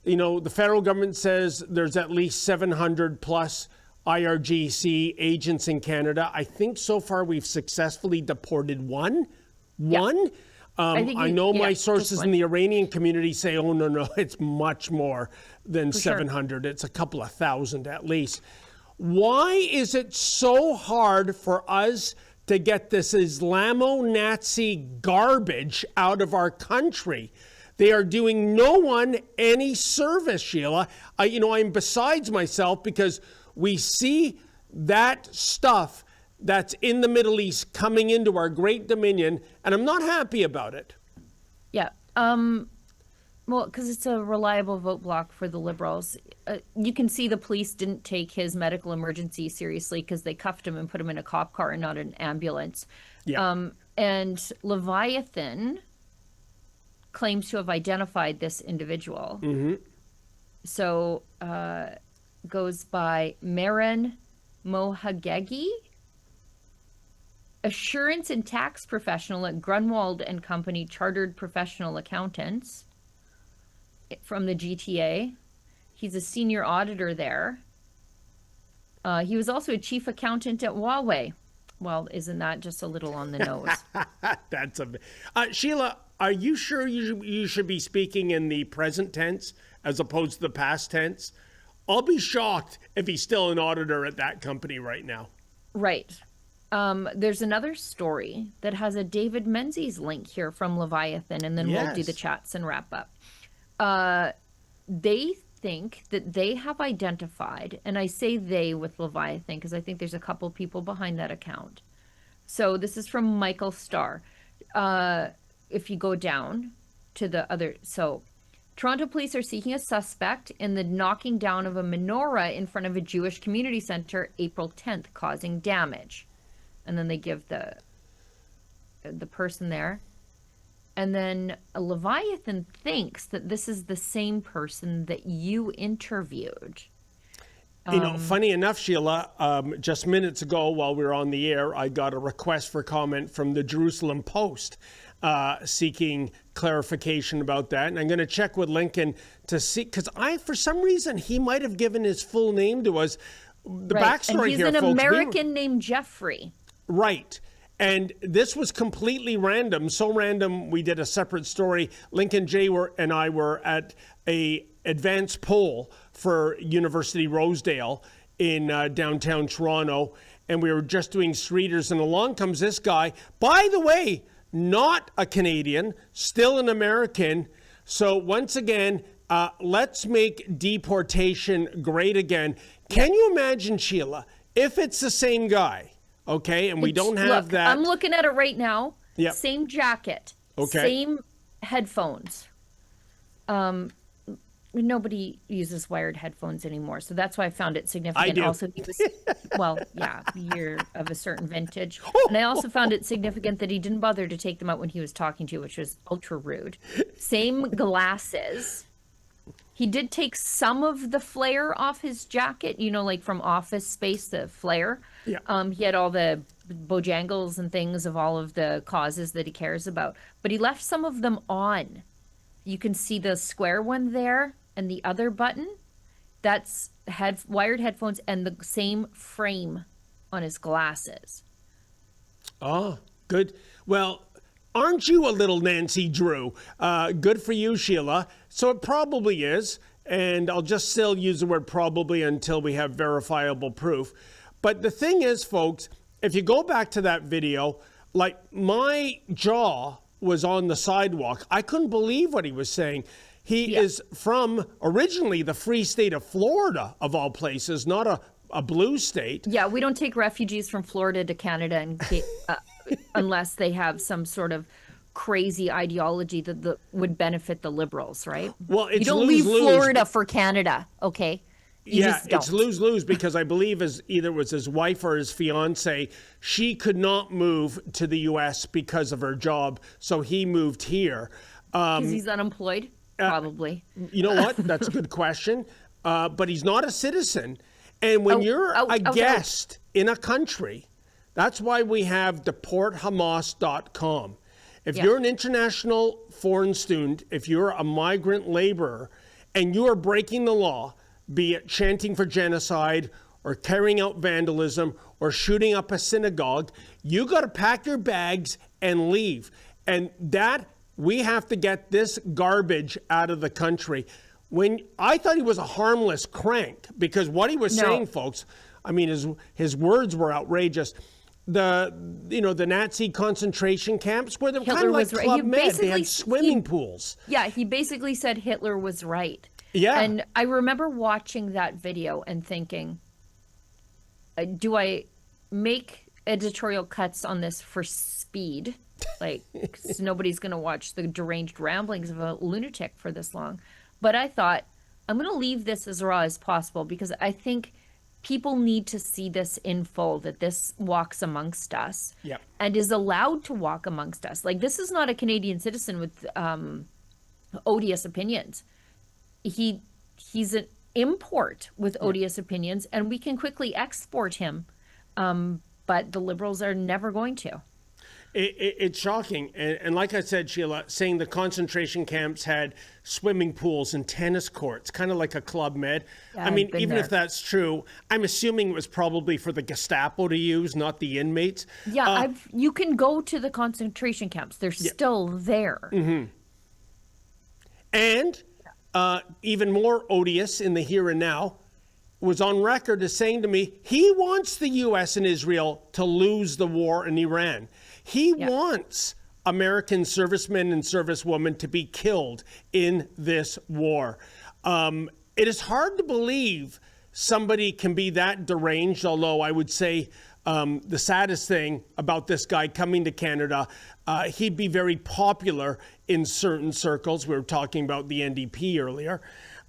the federal government says there's at least 700 plus IRGC agents in Canada. I think so far we've successfully deported one. I know my sources in the Iranian community say, oh, no, it's much more than 700. It's a couple of thousand at least. Why is it so hard for us to get this Islamo-Nazi garbage out of our country? They are doing no one any service, Sheila. I'm besides myself because we see that stuff that's in the Middle East coming into our great dominion, and I'm not happy about it. Yeah. Well, because it's a reliable vote block for the Liberals. You can see the police didn't take his medical emergency seriously because they cuffed him and put him in a cop car and not an ambulance. Yeah. And Leviathan claims to have identified this individual. Mm-hmm. So goes by Maren Mohagegi, assurance and tax professional at Grunwald and Company, chartered professional accountants from the GTA. He's a senior auditor there. He was also a chief accountant at Huawei. Well, isn't that just a little on the nose? That's Sheila, are you sure you should be speaking in the present tense as opposed to the past tense? I'll be shocked if he's still an auditor at that company right now. Right. There's another story that has a David Menzies link here from Leviathan, and then we'll do the chats and wrap up. They think that they have identified, and I say they with Leviathan because I think there's a couple people behind that account. So this is from Michael Starr. If you go down to the other, so Toronto police are seeking a suspect in the knocking down of a menorah in front of a Jewish community center April 10th, causing damage. And then they give the person there. And then Leviathan thinks that this is the same person that you interviewed. Funny enough, Sheila, just minutes ago while we were on the air, I got a request for comment from the Jerusalem Post seeking clarification about that. And I'm going to check with Lincoln to see, because for some reason, he might have given his full name to us. The backstory here, folks. He's an American named Jeffrey. Right. And this was completely random, so random we did a separate story. Lincoln Jay and I were at a advanced poll for University Rosedale in downtown Toronto, and we were just doing streeters, and along comes this guy, by the way, not a Canadian, still an American. So once again, let's make deportation great again. Can you imagine, Sheila, if it's the same guy? Okay, and we don't have that. I'm looking at it right now. Yep. Same jacket. Okay. Same headphones. Nobody uses wired headphones anymore, so that's why I found it significant. I do. Also, he was, well, yeah, year of a certain vintage. And I also found it significant that he didn't bother to take them out when he was talking to you, which was ultra rude. Same glasses. He did take some of the flare off his jacket, you know, like from Office Space, the flare. Yeah. He had all the bojangles and things of all of the causes that he cares about, but he left some of them on. You can see the square one there and the other button. That's wired headphones and the same frame on his glasses. Oh, good. Well, aren't you a little Nancy Drew? Good for you, Sheila. So it probably is. And I'll just still use the word probably until we have verifiable proof. But the thing is, folks, if you go back to that video, like my jaw was on the sidewalk. I couldn't believe what he was saying. He is from originally the free state of Florida, of all places, not a blue state. Yeah, we don't take refugees from Florida to Canada unless they have some sort of crazy ideology that would benefit the Liberals, right? Well, it's you don't lose, leave Florida for Canada, okay? It's lose-lose because I believe either it was his wife or his fiance, she could not move to the U.S. because of her job, so he moved here. Because he's unemployed, probably. You know what? That's a good question. But he's not a citizen. And when you're a guest in a country, that's why we have deporthamas.com. If you're an international foreign student, if you're a migrant laborer, and you are breaking the law, be it chanting for genocide or carrying out vandalism or shooting up a synagogue, you got to pack your bags and leave. And that we have to get this garbage out of the country. When I thought he was a harmless crank, because what he was saying, folks, I mean, his words were outrageous. The Nazi concentration camps where they're kind of like Club Med. They had swimming pools. Yeah, he basically said Hitler was right. Yeah. And I remember watching that video and thinking, do I make editorial cuts on this for speed? Like, 'cause nobody's going to watch the deranged ramblings of a lunatic for this long. But I thought, I'm going to leave this as raw as possible because I think people need to see this in full, that this walks amongst us and is allowed to walk amongst us. Like, this is not a Canadian citizen with odious opinions. He's an import with odious opinions, and we can quickly export him. But the Liberals are never going to. It's shocking. And like I said, Sheila, saying the concentration camps had swimming pools and tennis courts, kind of like a Club Med. Yeah, I mean, even there. if that's true, I'm assuming it was probably for the Gestapo to use, not the inmates. Yeah, you can go to the concentration camps. They're still there. Mm-hmm. And even more odious in the here and now, was on record as saying to me, he wants the U.S. and Israel to lose the war in Iran. He wants American servicemen and servicewomen to be killed in this war. It is hard to believe somebody can be that deranged, although I would say the saddest thing about this guy coming to Canada, he'd be very popular in certain circles. We were talking about the NDP earlier.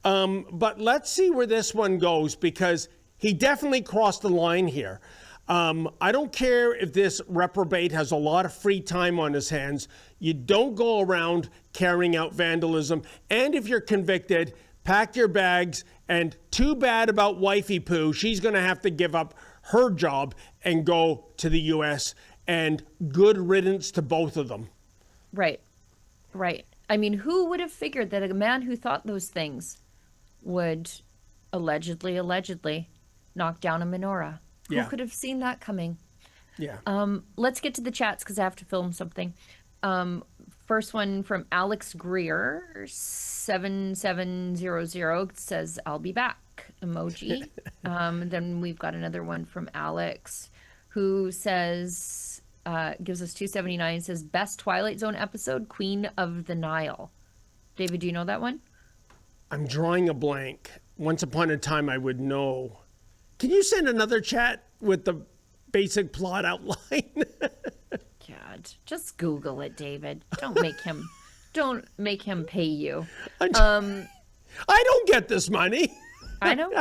But let's see where this one goes, because he definitely crossed the line here. I don't care if this reprobate has a lot of free time on his hands. You don't go around carrying out vandalism. And if you're convicted, pack your bags. And too bad about Wifey Poo. She's going to have to give up her job and go to the U.S. And good riddance to both of them. Right. Right. I mean, who would have figured that a man who thought those things would allegedly knock down a menorah? Who could have seen that coming? Yeah. Let's get to the chats because I have to film something. First one from Alex Greer, 7700 says, I'll be back, emoji. Then we've got another one from Alex who says, gives us 279, says, best Twilight Zone episode, Queen of the Nile. David, do you know that one? I'm drawing a blank. Once upon a time, I would know. Can you send another chat with the basic plot outline? God, just Google it, David. Don't make him pay you. I don't get this money. I know.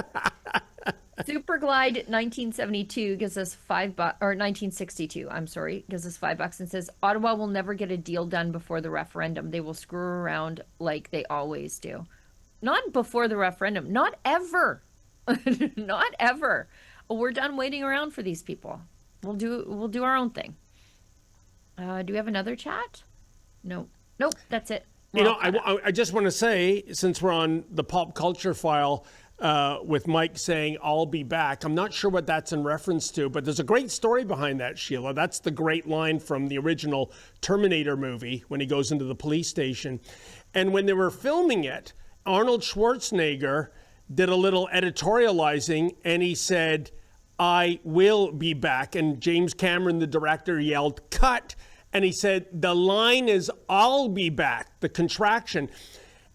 Superglide 1972 gives us $5, or 1962, I'm sorry, gives us $5 and says, Ottawa will never get a deal done before the referendum. They will screw around like they always do. Not before the referendum. Not ever. Not ever. We're done waiting around for these people. We'll do our own thing. Do we have another chat? No. Nope, that's it. I just want to say, since we're on the pop culture file with Mike saying, I'll be back, I'm not sure what that's in reference to, but there's a great story behind that, Sheila. That's the great line from the original Terminator movie when he goes into the police station. And when they were filming it, Arnold Schwarzenegger did a little editorializing and he said, I will be back. And James Cameron, the director, yelled, cut. And he said, the line is, I'll be back, the contraction.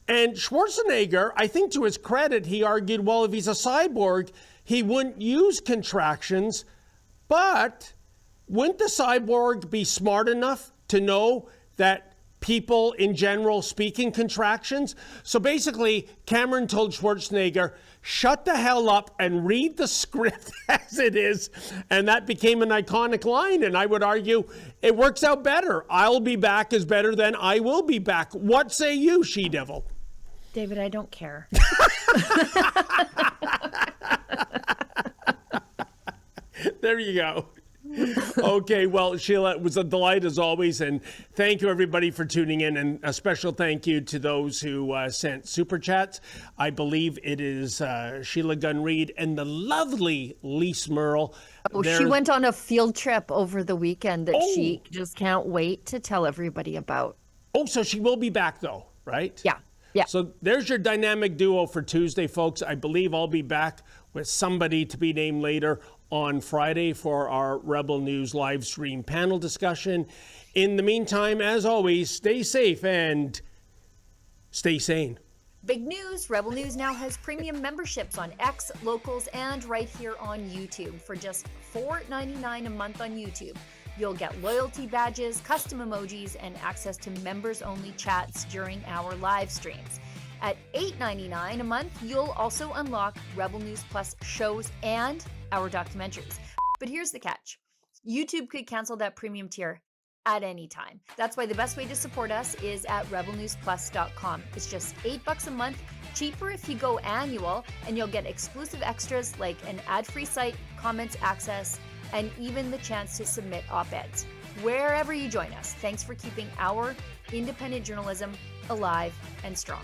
And Schwarzenegger, I think to his credit, he argued, well, if he's a cyborg, he wouldn't use contractions. But wouldn't the cyborg be smart enough to know that people in general speak in contractions? So basically, Cameron told Schwarzenegger, shut the hell up and read the script as it is. And that became an iconic line. And I would argue it works out better. I'll be back is better than I will be back. What say you, she-devil? David, I don't care. There you go. Okay, well, Sheila, it was a delight as always, and thank you everybody for tuning in, and a special thank you to those who sent super chats. I believe it is Sheila Gunn Reid and the lovely Lise Merle. Oh, she went on a field trip over the weekend that she just can't wait to tell everybody about. Oh, so she will be back though, right? Yeah. Yeah. So there's your dynamic duo for Tuesday, folks. I believe I'll be back with somebody to be named later on Friday for our Rebel News live stream panel discussion. In the meantime, as always, stay safe and stay sane. Big news, Rebel News now has premium memberships on X, Locals, and right here on YouTube. For just $4.99 a month on YouTube, you'll get loyalty badges, custom emojis, and access to members-only chats during our live streams. At $8.99 a month, you'll also unlock Rebel News Plus shows and our documentaries. But here's the catch. YouTube could cancel that premium tier at any time. That's why the best way to support us is at rebelnewsplus.com. It's just $8 a month, cheaper if you go annual, and you'll get exclusive extras like an ad-free site, comments access, and even the chance to submit op-eds. Wherever you join us, thanks for keeping our independent journalism alive and strong.